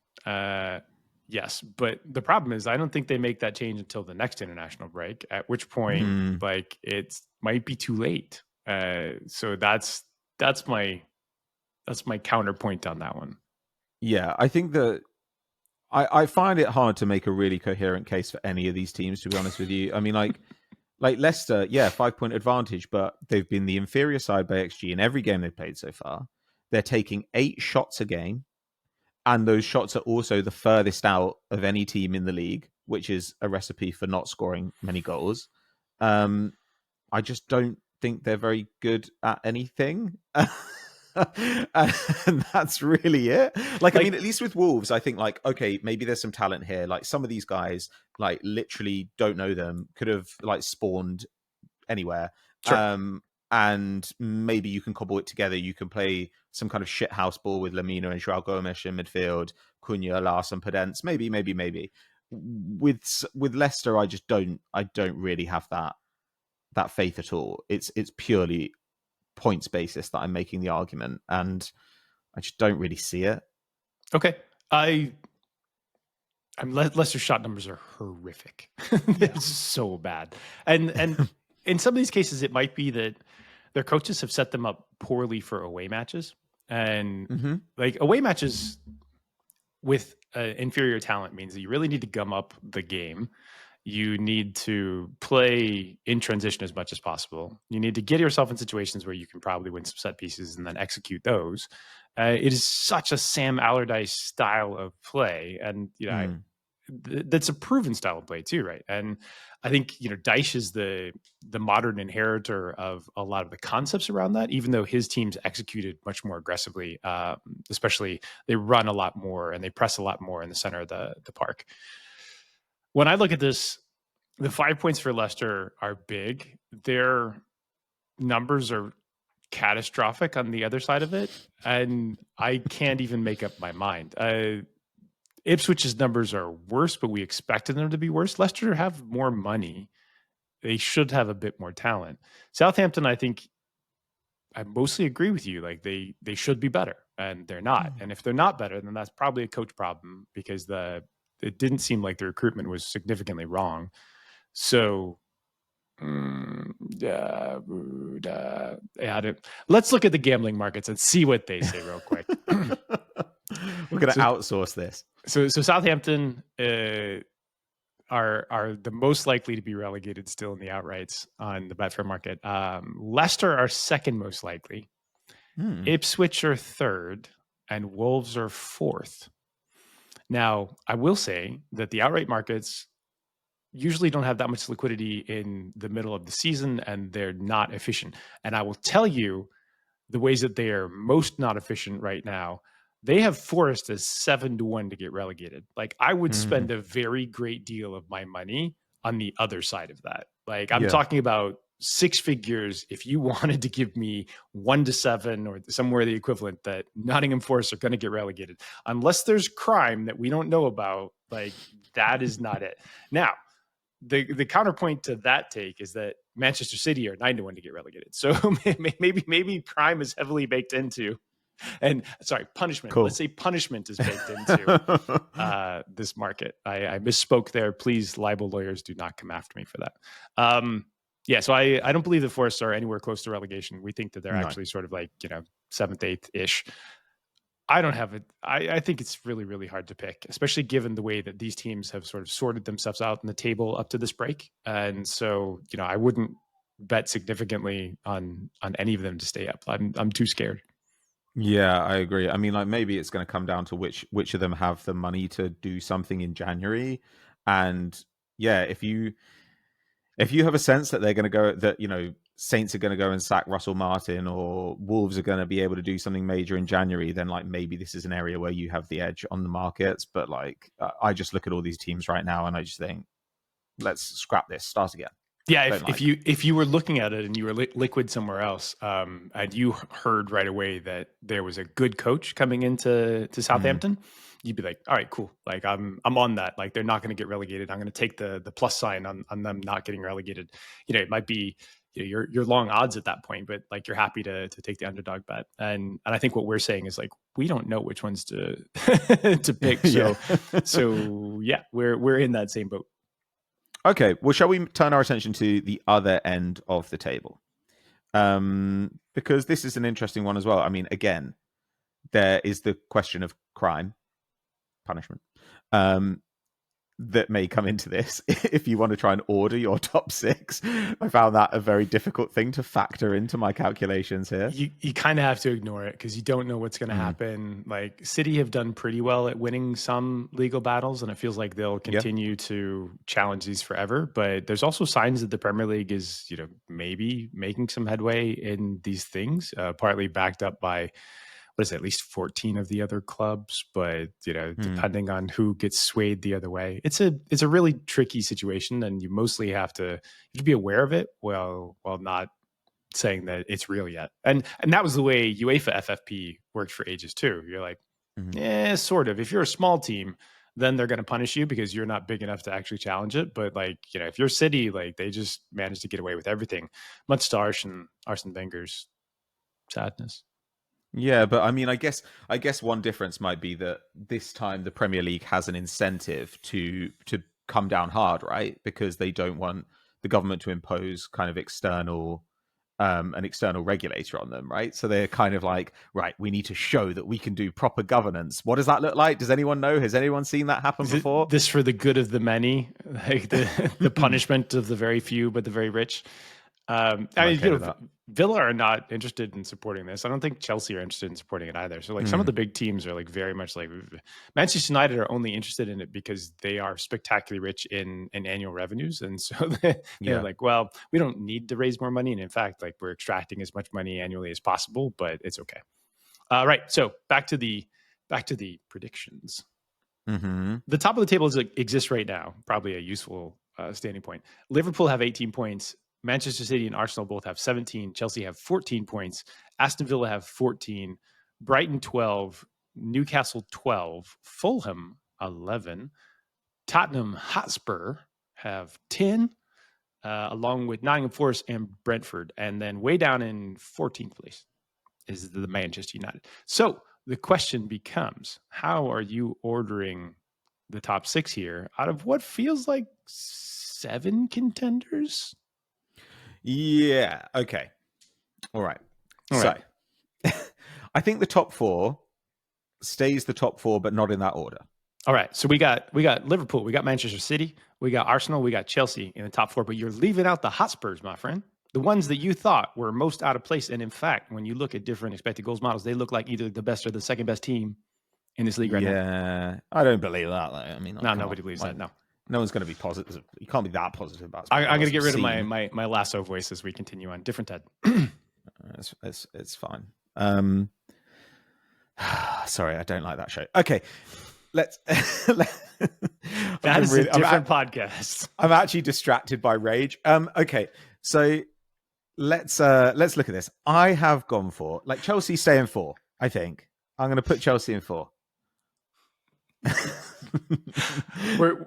yes. But the problem is I don't think they make that change until the next international break, at which point it might be too late. So that's my counterpoint on that one. Yeah, I think that I find it hard to make a really coherent case for any of these teams, to be honest with you. I mean, like Leicester, 5-point advantage, but they've been the inferior side by XG in every game they've played so far. They're taking 8 shots a game, and those shots are also the furthest out of any team in the league, which is a recipe for not scoring many goals. I just don't think they're very good at anything. and that's really it. Like, I mean, at least with Wolves, I think, like, okay, maybe there's some talent here. Like, some of these guys, like, literally don't know them, could have, like, spawned anywhere. Sure. And maybe you can cobble it together. You can play some kind of shit house ball with Lamina and Joao Gomes in midfield, Cunha, Larson, Podence. Maybe. With Leicester, I don't really have that faith at all. It's purely points basis that I'm making the argument, and I just don't really see it. Okay. Leicester's shot numbers are horrific. They're so bad. And in some of these cases, it might be that their coaches have set them up poorly for away matches. And like away matches with inferior talent means that you really need to gum up the game. You need to play in transition as much as possible. You need to get yourself in situations where you can probably win some set pieces and then execute those. It is such a Sam Allardyce style of play, and that's a proven style of play too, right? And I think Dyche is the modern inheritor of a lot of the concepts around that. Even though his teams executed much more aggressively, especially they run a lot more and they press a lot more in the center of the park. When I look at this, the 5 points for Leicester are big. Their numbers are catastrophic on the other side of it, and I can't even make up my mind. Ipswich's numbers are worse, but we expected them to be worse. Leicester have more money. They should have a bit more talent. Southampton, I think, I mostly agree with you. Like they should be better, and they're not. And if they're not better, then that's probably a coach problem because it didn't seem like the recruitment was significantly wrong. So, let's look at the gambling markets and see what they say real quick. We're going to outsource this. So Southampton are the most likely to be relegated still in the outrights on the Betfair market. Leicester are second most likely. Ipswich are third, and Wolves are fourth. Now, I will say that the outright markets usually don't have that much liquidity in the middle of the season, and they're not efficient. And I will tell you the ways that they are most not efficient right now. They have Forest as 7-1 to get relegated. Like I would spend a very great deal of my money on the other side of that. Like I'm talking about 6 figures. If you wanted to give me 1-7 or somewhere the equivalent, that Nottingham Forest are going to get relegated, unless there's crime that we don't know about, like that is not it. Now, the counterpoint to that take is that Manchester City are 9-1 to get relegated. So maybe crime is heavily baked into. And sorry, punishment. Cool. Let's say punishment is baked into this market. I misspoke there. Please, libel lawyers, do not come after me for that. So I don't believe the Forests are anywhere close to relegation. We think that they're actually sort of like 7th, 8th ish. I don't have it. I think it's really, really hard to pick, especially given the way that these teams have sort of sorted themselves out in the table up to this break. And so I wouldn't bet significantly on any of them to stay up. I'm too scared. Yeah, I agree. I mean, like maybe it's going to come down to which of them have the money to do something in January, and if you have a sense that they're going to go, that Saints are going to go and sack Russell Martin, or Wolves are going to be able to do something major in January, then like maybe this is an area where you have the edge on the markets. But like I just look at all these teams right now, and I just think, let's scrap this, start again. Yeah, if you were looking at it and you were liquid somewhere else, and you heard right away that there was a good coach coming into Southampton, you'd be like, all right, cool. Like I'm on that. Like they're not going to get relegated. I'm going to take the plus sign on them not getting relegated. It might be you're long odds at that point, but like you're happy to take the underdog bet. And I think what we're saying is like we don't know which ones to to pick. So we're in that same boat. Okay, well, shall we turn our attention to the other end of the table? Because this is an interesting one as well. I mean, again, there is the question of crime, punishment. that may come into this if you want to try and order your top six. I found that a very difficult thing to factor into my calculations here. You kind of have to ignore it because you don't know what's going to happen. Like City have done pretty well at winning some legal battles, and it feels like they'll continue to challenge these forever. But there's also signs that the Premier League is, maybe making some headway in these things, partly backed up by at least 14 of the other clubs, but depending on who gets swayed the other way, it's a really tricky situation, and you mostly have to be aware of it while not saying that it's real yet. And that was the way UEFA FFP worked for ages too. You're like, sort of. If you're a small team, then they're going to punish you because you're not big enough to actually challenge it. But if you're City, they just managed to get away with everything, much to Arsene Wenger's sadness. Yeah, but I mean, I guess one difference might be that this time the Premier League has an incentive to come down hard, right? Because they don't want the government to impose kind of an external regulator on them, right? So they're kind of like, right, we need to show that we can do proper governance. What does that look like? Does anyone know? Has anyone seen that happen before? This for the good of the many, like the punishment of the very few, but the very rich. Villa are not interested in supporting this. I don't think Chelsea are interested in supporting it either. So some of the big teams are very much like Manchester United are only interested in it because they are spectacularly rich in annual revenues. And so they're like, well, we don't need to raise more money. And in fact, we're extracting as much money annually as possible, but it's okay. Right. So back to the predictions. The top of the table exists right now, probably a useful standing point. Liverpool have 18 points. Manchester City and Arsenal both have 17. Chelsea have 14 points. Aston Villa have 14. Brighton 12. Newcastle 12. Fulham 11. Tottenham Hotspur have 10, along with Nottingham Forest and Brentford. And then way down in 14th place is the Manchester United. So the question becomes, how are you ordering the top six here out of what feels like 7 contenders? Yeah. Okay. All right. So I think the top 4 stays the top 4, but not in that order. All right. So we got Liverpool, we got Manchester City, we got Arsenal, we got Chelsea in the top 4, but you're leaving out the Hotspurs, my friend. The ones that you thought were most out of place. And in fact, when you look at different expected goals models, they look like either the best or the second best team in this league right now. Yeah. I don't believe that. I mean, nobody believes that. No one's going to be positive. You can't be that positive about it. I'm going to get rid of my lasso voice as we continue on. Different Ted. It's fine. Sorry, I don't like that show. Okay, let's. That is a different podcast. I'm actually distracted by rage. Okay, so let's look at this. I have gone for Chelsea stay in 4. I think I'm going to put Chelsea in 4. We're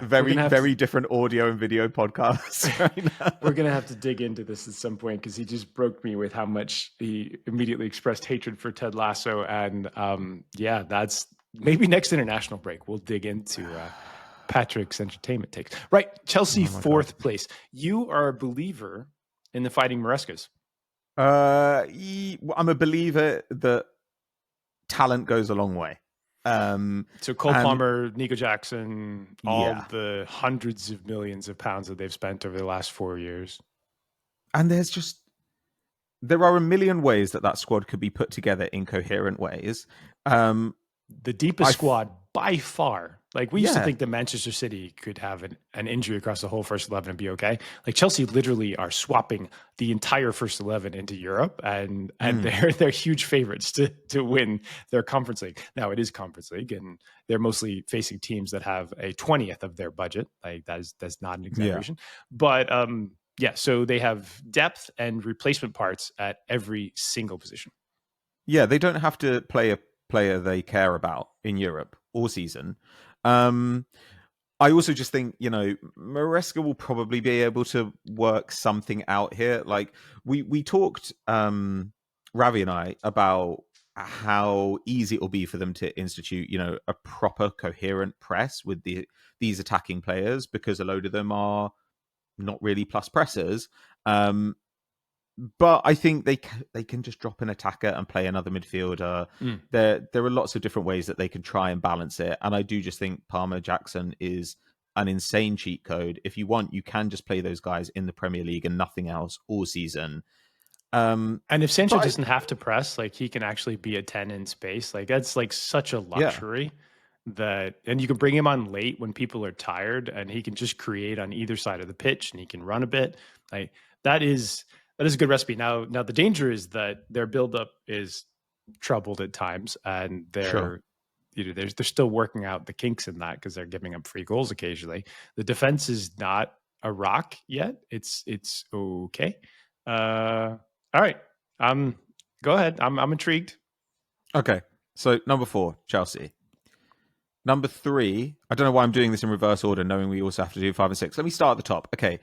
very different audio and video podcasts right now. We're gonna have to dig into this at some point because he just broke me with how much he immediately expressed hatred for Ted Lasso, and that's maybe next international break we'll dig into Patrick's entertainment takes. Right, Chelsea 4th place. You are a believer in the Fighting Marescas. I'm a believer that talent goes a long way. So Cole Palmer, Nico Jackson, all the hundreds of millions of pounds that they've spent over the last 4 years. And there are a million ways that squad could be put together in coherent ways. The deepest squad by far. We used to think that Manchester City could have an injury across the whole first 11 and be okay. Chelsea literally are swapping the entire first 11 into Europe, and they're huge favorites to win their Conference League. Now it is Conference League, and they're mostly facing teams that have a 20th of their budget. That's not an exaggeration, but so they have depth and replacement parts at every single position. Yeah, they don't have to play a player they care about in Europe all season. I also just think, Maresca will probably be able to work something out here. We talked, Ravi and I, about how easy it will be for them to institute, a proper coherent press with these attacking players, because a load of them are not really plus pressers. But I think they can just drop an attacker and play another midfielder. There are lots of different ways that they can try and balance it. And I do just think Palmer Jackson is an insane cheat code. If you want, you can just play those guys in the Premier League and nothing else all season. And if Sancho doesn't have to press, like he can actually be a 10 in space. Like that's like such a luxury and you can bring him on late when people are tired and he can just create on either side of the pitch and he can run a bit. Like that is a good recipe. Now the danger is that their buildup is troubled at times and they're still working out the kinks in that because they're giving up free goals occasionally. The defense is not a rock yet. It's okay. All right. Go ahead. I'm intrigued. Okay. So number 4, Chelsea. Number 3, I don't know why I'm doing this in reverse order, knowing we also have to do 5 and 6. Let me start at the top. Okay.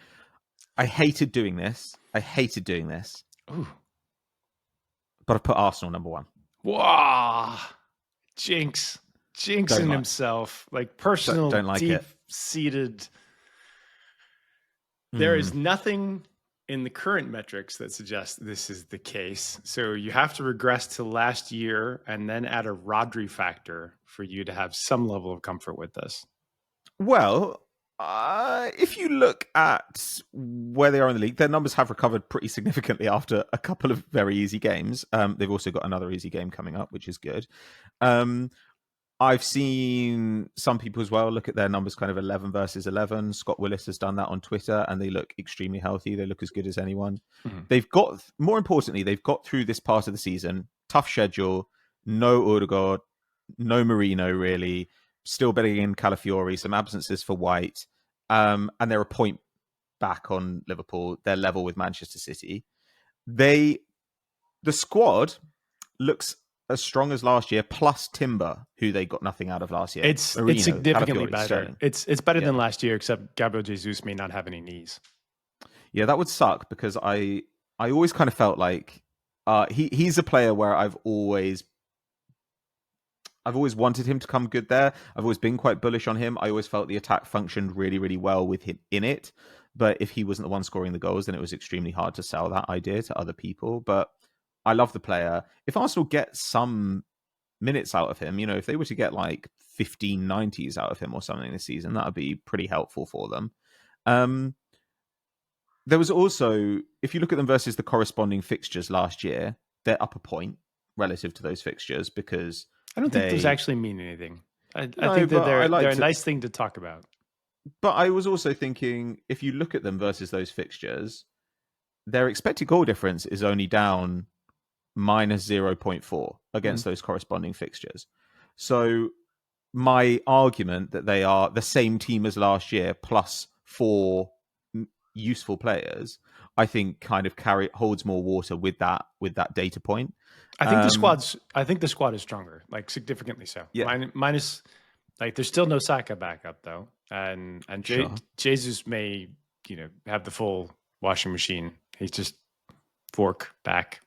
I hated doing this. Ooh. But I put Arsenal number 1. Wow. Jinxing himself. Like personal, don't like deep-seated. There is nothing in the current metrics that suggests this is the case. So you have to regress to last year and then add a Rodri factor for you to have some level of comfort with this. Well, if you look at where they are in the league, their numbers have recovered pretty significantly after a couple of very easy games. They've also got another easy game coming up, which is good. I've seen some people as well look at their numbers kind of 11 versus 11. Scott Willis has done that on Twitter, and they look extremely healthy. They look as good as anyone. They've got, more importantly, they've got through this part of the season. Tough schedule. No Odegaard. No Marino, really. Still betting in Calafiori. Some absences for White. And they're a point back on Liverpool. They're level with Manchester City. The squad looks as strong as last year, plus Timber, who they got nothing out of last year. It's significantly better. It's better than last year, except Gabriel Jesus may not have any knees. Yeah, that would suck because I always kind of felt like he's a player where I've always wanted him to come good there. I've always been quite bullish on him. I always felt the attack functioned really, really well with him in it. But if he wasn't the one scoring the goals, then it was extremely hard to sell that idea to other people. But I love the player. If Arsenal get some minutes out of him, if they were to get like 15 90s out of him or something this season, that would be pretty helpful for them. There was also, if you look at them versus the corresponding fixtures last year, they're up a point relative to those fixtures because I don't think those actually mean anything. I think that they're a nice thing to talk about. But I was also thinking, if you look at them versus those fixtures, their expected goal difference is only down minus 0.4 against those corresponding fixtures. So my argument that they are the same team as last year plus 4 useful players, I think kind of holds more water with that data point. I think the squad is stronger, like significantly so. Yeah. Minus, like there's still no Saka backup though, and sure. Jesus may have the full washing machine. He's just fork back.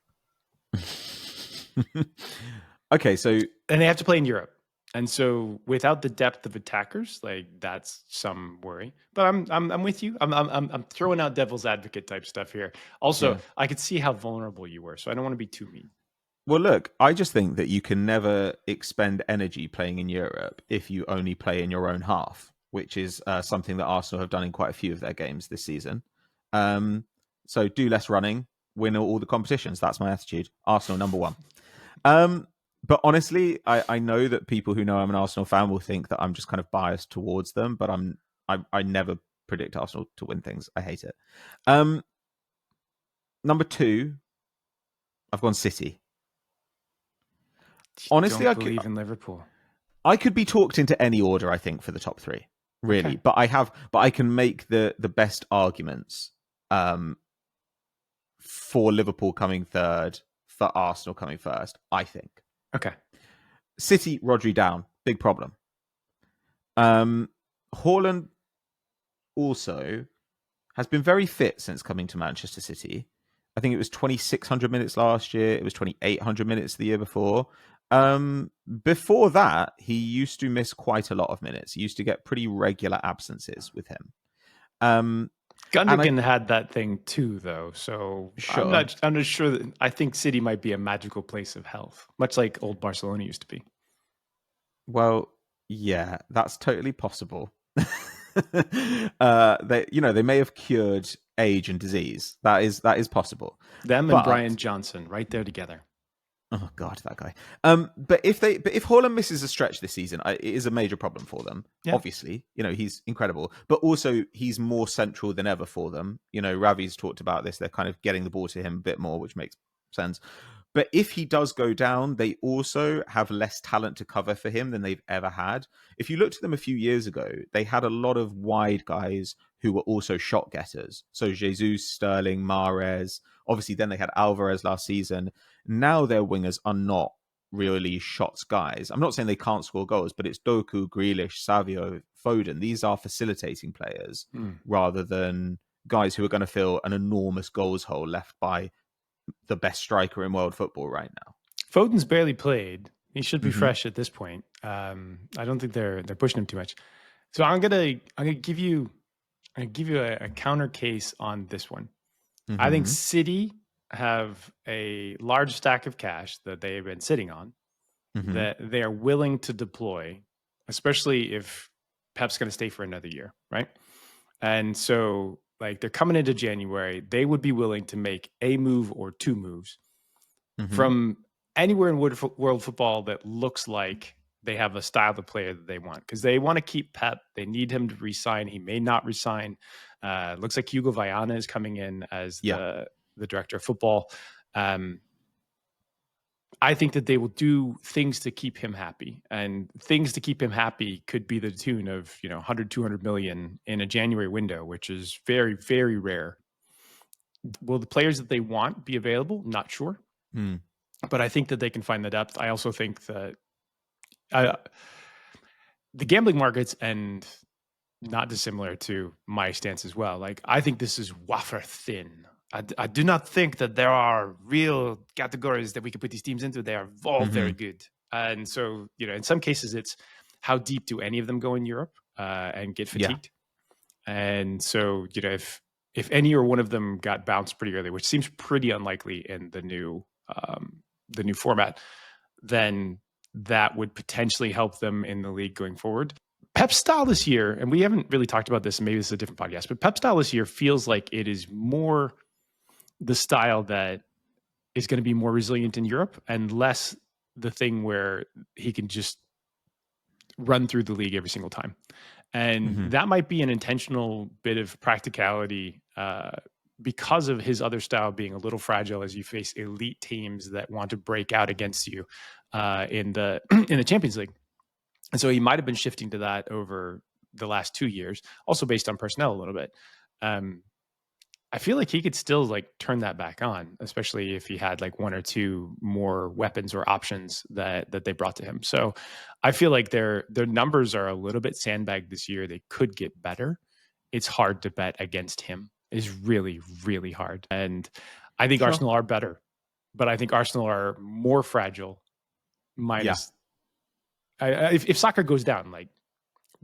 Okay, so and they have to play in Europe, and so without the depth of attackers, like that's some worry. But I'm with you. I'm throwing out devil's advocate type stuff here. Also, I could see how vulnerable you were, so I don't want to be too mean. Well, look, I just think that you can never expend energy playing in Europe if you only play in your own half, which is something that Arsenal have done in quite a few of their games this season. So do less running, win all the competitions. That's my attitude. Arsenal number 1. But honestly, I know that people who know I'm an Arsenal fan will think that I'm just kind of biased towards them, but I never predict Arsenal to win things. I hate it. Number 2, I've gone City. Honestly, I believe in Liverpool. I could be talked into any order, I think, for the top 3, really. Okay. But I can make the best arguments for Liverpool coming third, for Arsenal coming first, I think. Okay. City, Rodri down, big problem. Haaland also has been very fit since coming to Manchester City. I think it was 2,600 minutes last year. It was 2,800 minutes the year before. Before that, he used to miss quite a lot of minutes. He used to get pretty regular absences with him. Gundogan had that thing too, though. So I'm Sure. not sure that I think City might be a magical place of health, much like old Barcelona used to be. Well, yeah, that's totally possible. They may have cured age and disease. That is possible. Them and But Brian Johnson right there together. oh god, that guy. But if Haaland misses a stretch this season, it is a major problem for them. Yeah. Obviously, he's incredible, but also he's more central than ever for them. Ravi's talked about this. They're kind of getting the ball to him a bit more, which makes sense. But if he does go down, they also have less talent to cover for him than they've ever had. If you looked at them a few years ago, they had a lot of wide guys who were also shot getters. So Jesus, Sterling, Mahrez. Obviously, then they had Alvarez last season. Now their wingers are not really shots guys. I'm not saying they can't score goals, but it's Doku, Grealish, Savio, Foden. These are facilitating players rather than guys who are going to fill an enormous goals hole left by the best striker in world football right now. Foden's barely played. He should be fresh at this point. I don't think they're pushing him too much. So I'm gonna give you a counter case on this one. I think City have a large stack of cash that they have been sitting on that they are willing to deploy, especially if Pep's going to stay for another year, right? And so, like, they're coming into January, they would be willing to make a move or two moves from anywhere in world football that looks like they have a style of player that they want, because they want to keep Pep. They need him to resign. He may not resign. Looks like Hugo Viana is coming in as the director of football. I think that they will do things to keep him happy, and things to keep him happy could be the tune of 100, 200 million in a January window, which is very, very rare. Will the players that they want be available? Not sure. But I think that they can find the depth. I also think that the gambling markets, and not dissimilar to my stance as well, like, I think this is wafer thin. I do not think that there are real categories that we can put these teams into. They are all very good. And so, in some cases, it's how deep do any of them go in Europe and get fatigued? Yeah. And so, if any or one of them got bounced pretty early, which seems pretty unlikely in the new format, then that would potentially help them in the league going forward. Pep's style this year, and we haven't really talked about this, and maybe this is a different podcast, but Pep's style this year feels like it is more the style that is going to be more resilient in Europe and less the thing where he can just run through the league every single time. And that might be an intentional bit of practicality because of his other style being a little fragile as you face elite teams that want to break out against you in the Champions League. And so he might have been shifting to that over the last 2 years, also based on personnel a little bit. I feel like he could still turn that back on, especially if he had one or two more weapons or options that they brought to him. So I feel like their numbers are a little bit sandbagged this year. They could get better. It's hard to bet against him. It's really, really hard. And I think Arsenal are better, but I think Arsenal are more fragile. Minus, if soccer goes down,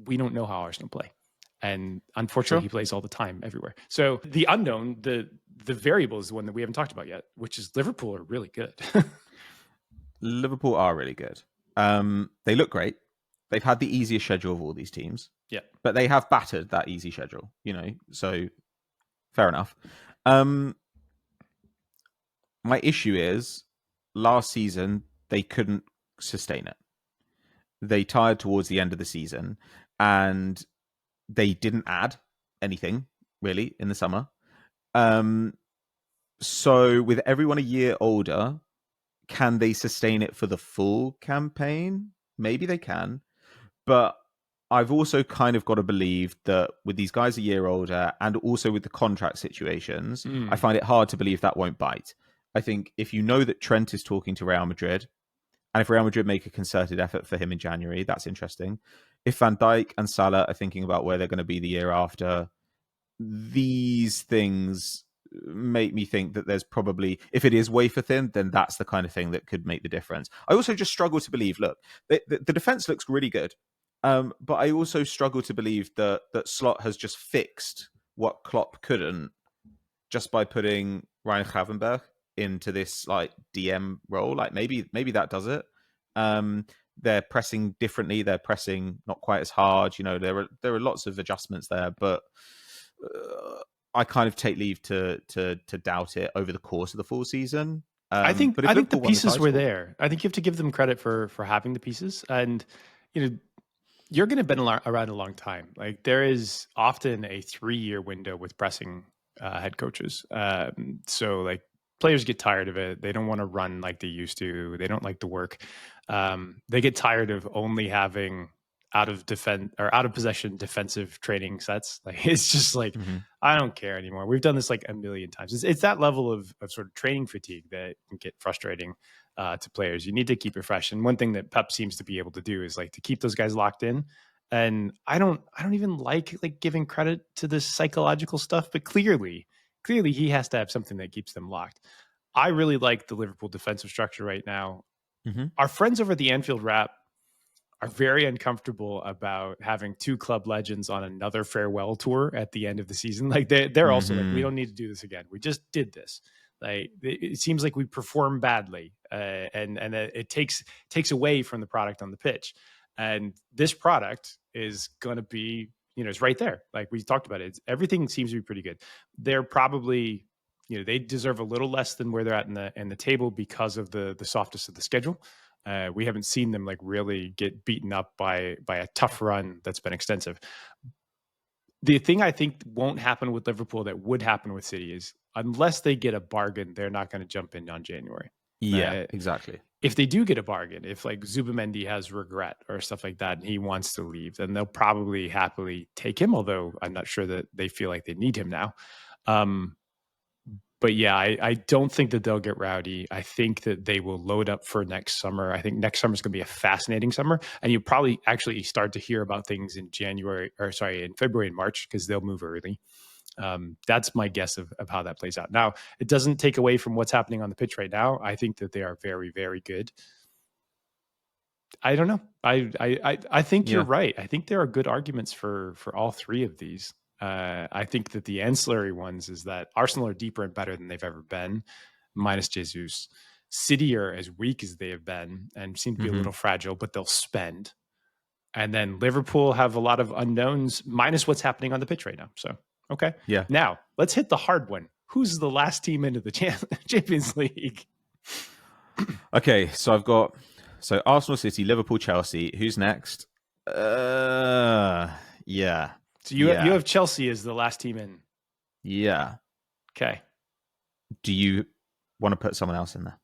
we don't know how Arsenal play. And unfortunately, he plays all the time everywhere. So the unknown, the variable is the one that we haven't talked about yet, which is Liverpool are really good. Liverpool are really good. They look great. They've had the easiest schedule of all these teams. Yeah. But they have battered that easy schedule, so fair enough. My issue is last season, they couldn't sustain it. They tired towards the end of the season, and they didn't add anything really in the summer. So with everyone a year older, can they sustain it for the full campaign? Maybe they can. But I've also kind of got to believe that with these guys a year older and also with the contract situations, I find it hard to believe that won't bite. I think if you know that Trent is talking to Real Madrid, and if Real Madrid make a concerted effort for him in January, that's interesting. If Van Dijk and Salah are thinking about where they're going to be the year after, these things make me think that there's probably, if it is wafer thin, then that's the kind of thing that could make the difference. I also just struggle to believe, look, the defense looks really good, but I also struggle to believe that Slot has just fixed what Klopp couldn't just by putting Ryan Gravenberch into this like DM role. Like maybe that does it. They're pressing differently. They're pressing not quite as hard. You know, there are lots of adjustments there, but I kind of take leave to doubt it over the course of the full season. I think But if the Liverpool won the pieces were title, there. I think you have to give them credit for having the pieces, and you're going to been around a long time. Like there is often a 3-year window with pressing head coaches. So like players get tired of it. They don't want to run like they used to. They don't like the work. They get tired of only having out of possession defensive training sets. Like it's just like I don't care anymore. We've done this like a million times. It's that level of sort of training fatigue that can get frustrating to players. You need to keep it fresh. And one thing that Pep seems to be able to do is like to keep those guys locked in. And I don't even like giving credit to this psychological stuff, but clearly he has to have something that keeps them locked. I really like the Liverpool defensive structure right now. Our friends over the Anfield Wrap are very uncomfortable about having two club legends on another farewell tour at the end of the season. Like they're also like, we don't need to do this again. We just did this. Like it seems like we perform badly, and it takes away from the product on the pitch. And this product is going to be, it's right there. Like we talked about it. Everything seems to be pretty good. They're probably, they deserve a little less than where they're at in the table because of the softness of the schedule. We haven't seen them like really get beaten up by a tough run that's been extensive. The thing I think won't happen with Liverpool that would happen with City is unless they get a bargain, they're not going to jump in on January. Yeah, exactly. If they do get a bargain, if like Zubimendi has regret or stuff like that, and he wants to leave, then they'll probably happily take him. Although I'm not sure that they feel like they need him now. But yeah, I don't think that they'll get rowdy. I think that they will load up for next summer. I think next summer is going to be a fascinating summer. And you probably actually start to hear about things in February and March, because they'll move early. That's my guess of how that plays out. Now, it doesn't take away from what's happening on the pitch right now. I think that they are very, very good. I don't know. I think you're right. I think there are good arguments for all three of these. I think that the ancillary ones is that Arsenal are deeper and better than they've ever been, minus Jesus. City are as weak as they have been and seem to be a little fragile, but they'll spend. And then Liverpool have a lot of unknowns, minus what's happening on the pitch right now. So, okay. Yeah. Now, let's hit the hard one. Who's the last team into the Champions League? Okay, so I've got Arsenal, City, Liverpool, Chelsea. Who's next? Yeah. So you have Chelsea as the last team in. Yeah. Okay. Do you want to put someone else in there?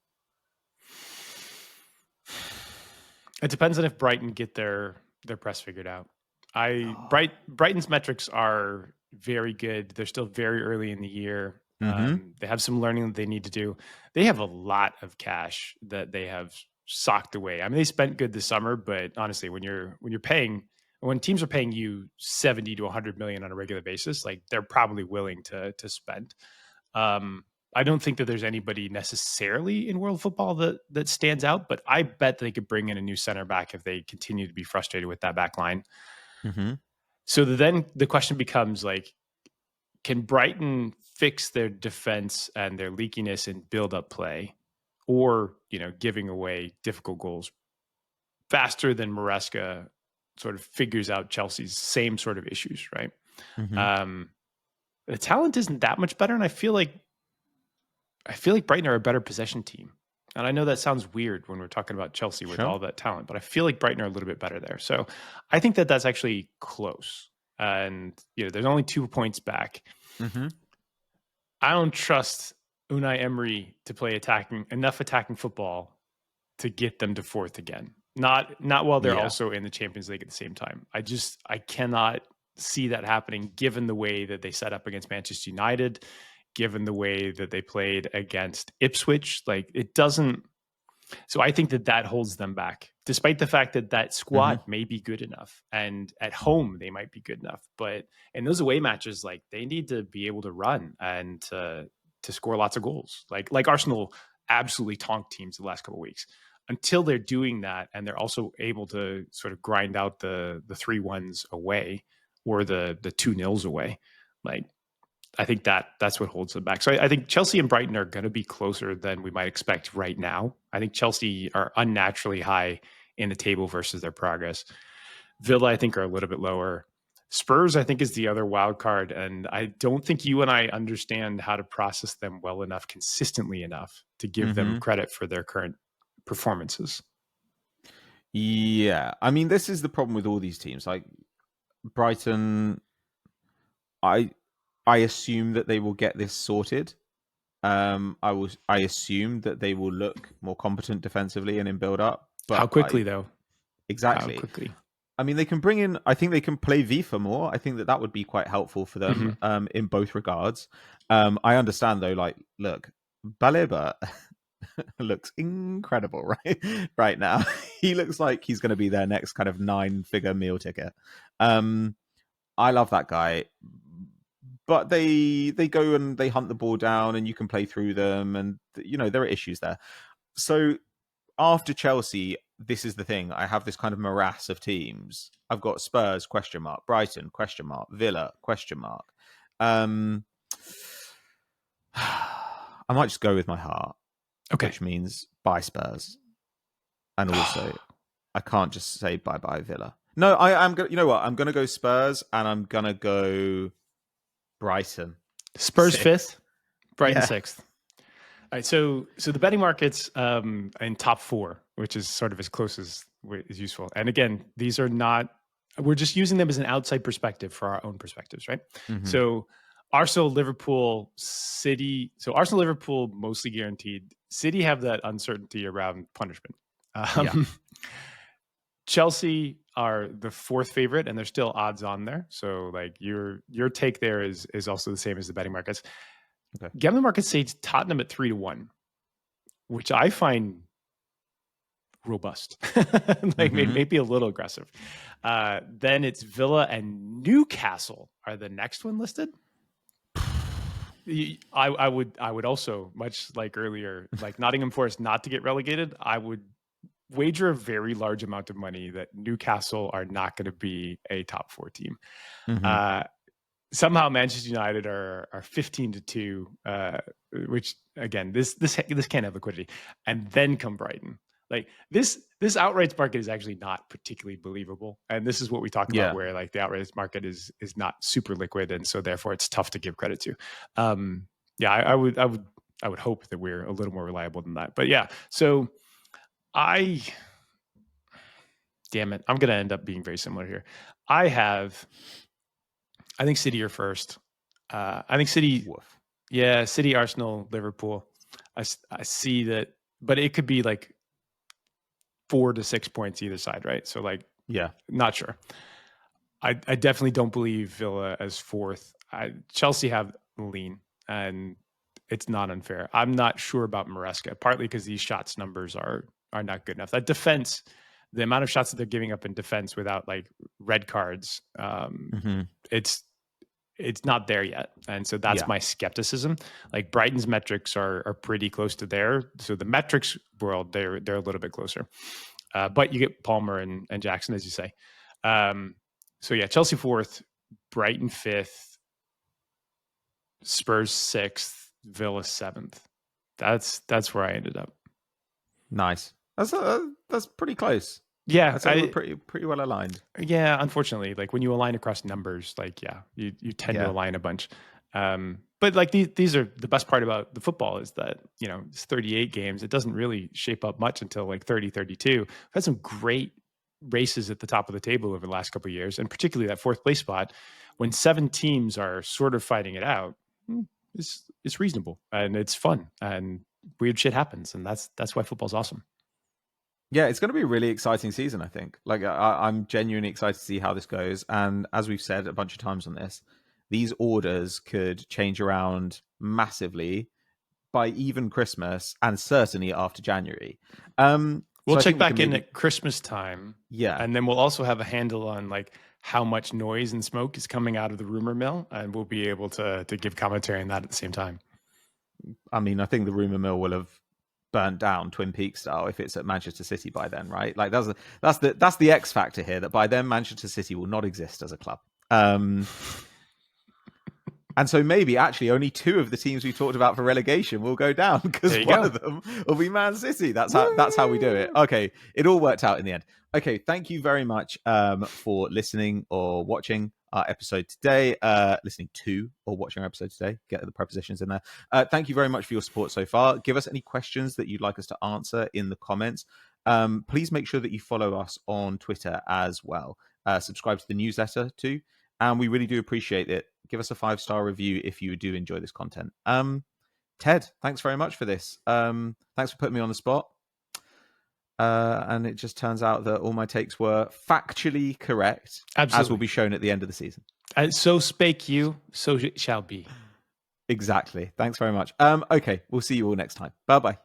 It depends on if Brighton get their press figured out. Brighton's metrics are very good. They're still very early in the year. They have some learning that they need to do. They have a lot of cash that they have socked away. I mean, they spent good this summer, but honestly, when teams are paying you 70 to 100 million on a regular basis, like they're probably willing to spend. I don't think that there's anybody necessarily in world football that stands out, but I bet they could bring in a new center back if they continue to be frustrated with that back line. So then the question becomes like, can Brighton fix their defense and their leakiness and build up play, or, giving away difficult goals faster than Maresca sort of figures out Chelsea's same sort of issues, right? The talent isn't that much better, and I feel like Brighton are a better possession team. And I know that sounds weird when we're talking about Chelsea with all that talent, but I feel like Brighton are a little bit better there. So I think that that's actually close. And, there's only 2 points back. I don't trust Unai Emery to play enough attacking football to get them to fourth again. Not while they're also in the Champions League at the same time. I cannot see that happening given the way that they set up against Manchester United, given the way that they played against Ipswich. Like it doesn't. So I think that holds them back, despite the fact that squad may be good enough, and at home they might be good enough. But in those away matches, like they need to be able to run and to score lots of goals. Like Arsenal absolutely tonked teams the last couple of weeks. Until they're doing that, and they're also able to sort of grind out the 3-1s away or the 2-0s away, like I think that's what holds them back. So I think Chelsea and Brighton are going to be closer than we might expect right now. I think Chelsea are unnaturally high in the table versus their progress. Villa, I think, are a little bit lower. Spurs, I think, is the other wild card, and I don't think you and I understand how to process them well enough, consistently enough, to give them credit for their current performances. Yeah, I mean, this is the problem with all these teams. Like Brighton, I assume that they will get this sorted. I assume that they will look more competent defensively and in build up. But how quickly, though? Exactly. How quickly? I mean, they can bring in. I think they can play FIFA more. I think that would be quite helpful for them in both regards. I understand though. Like, look, Baleba looks incredible right now. He looks like he's going to be their next kind of 9-figure meal ticket. I love that guy, but they go and they hunt the ball down, and you can play through them, and there are issues there. So after Chelsea, this is the thing. I have this kind of morass of teams. I've got Spurs, ? Brighton, ? Villa, ? I might just go with my heart, which means bye Spurs. And also, I can't just say bye Villa. No, I'm going. You know what? I'm going to go Spurs, and I'm going to go Brighton. Spurs 5th, Brighton 6th. All right, so the betting markets in top 4, which is sort of as close as is useful. And again, these are not. We're just using them as an outside perspective for our own perspectives, right? So Arsenal, Liverpool, City. So Arsenal, Liverpool, mostly guaranteed. City have that uncertainty around punishment. Chelsea are the 4th favorite, and they're still odds on there. So like your take there is also the same as the betting markets. Okay. Gambling markets say Tottenham at 3-1, which I find robust, maybe a little aggressive. Then it's Villa and Newcastle are the next one listed. I would also, much like earlier, like Nottingham Forest not to get relegated, I would wager a very large amount of money that Newcastle are not going to be a top 4 team. Somehow Manchester United are 15-2, which again, this can't have liquidity. And then come Brighton. Like this outright market is actually not particularly believable. And this is what we talk about, where like the outright market is not super liquid, and so therefore it's tough to give credit to. I would hope that we're a little more reliable than that. But yeah, so damn it, I'm gonna end up being very similar here. I think City are first. I think City, City, Arsenal, Liverpool. I see that, but it could be like 4 to 6 points either side, right? So like, not sure. I definitely don't believe Villa as 4th. Chelsea have lean, and it's not unfair. I'm not sure about Maresca, partly because these shots numbers are not good enough. That defense, the amount of shots that they're giving up in defense without like red cards, it's not there yet. And so that's my skepticism. Like Brighton's metrics are pretty close to there. So the metrics world, they're a little bit closer. But you get Palmer and Jackson, as you say. So yeah, Chelsea 4th, Brighton 5th, Spurs 6th, Villa 7th. That's where I ended up. Nice. That's pretty close. Yeah, we're pretty well aligned. Yeah, unfortunately, like when you align across numbers, like you tend to align a bunch. But like these are the best part about the football is that it's 38 games. It doesn't really shape up much until like 30, 32. We've had some great races at the top of the table over the last couple of years, and particularly that 4th place spot when 7 teams are sort of fighting it out. It's reasonable and it's fun and weird shit happens, and that's why football's awesome. Yeah, it's going to be a really exciting season, I think. Like, I'm genuinely excited to see how this goes. And as we've said a bunch of times on this, these orders could change around massively by even Christmas and certainly after January. We'll check back in at Christmas time. Yeah. And then we'll also have a handle on like how much noise and smoke is coming out of the rumor mill. And we'll be able to give commentary on that at the same time. I mean, I think the rumor mill will have burnt down Twin Peaks style if it's at Manchester City by then, right? Like that's the X factor here, that by then Manchester City will not exist as a club. And so maybe actually only 2 of the teams we talked about for relegation will go down because one of them will be Man City. That's how we do it. Okay, it all worked out in the end. Okay, thank you very much for listening or watching our episode today. Listening to or watching our episode today. Get the prepositions in there. Thank you very much for your support so far. Give us any questions that you'd like us to answer in the comments. Please make sure that you follow us on Twitter as well. Subscribe to the newsletter too. And we really do appreciate it. Give us a 5-star review if you do enjoy this content. Ted, thanks very much for this. Thanks for putting me on the spot. And it just turns out that all my takes were factually correct, as will be shown at the end of the season. And so spake you, so it shall be. Exactly. Thanks very much. Okay, we'll see you all next time. Bye-bye.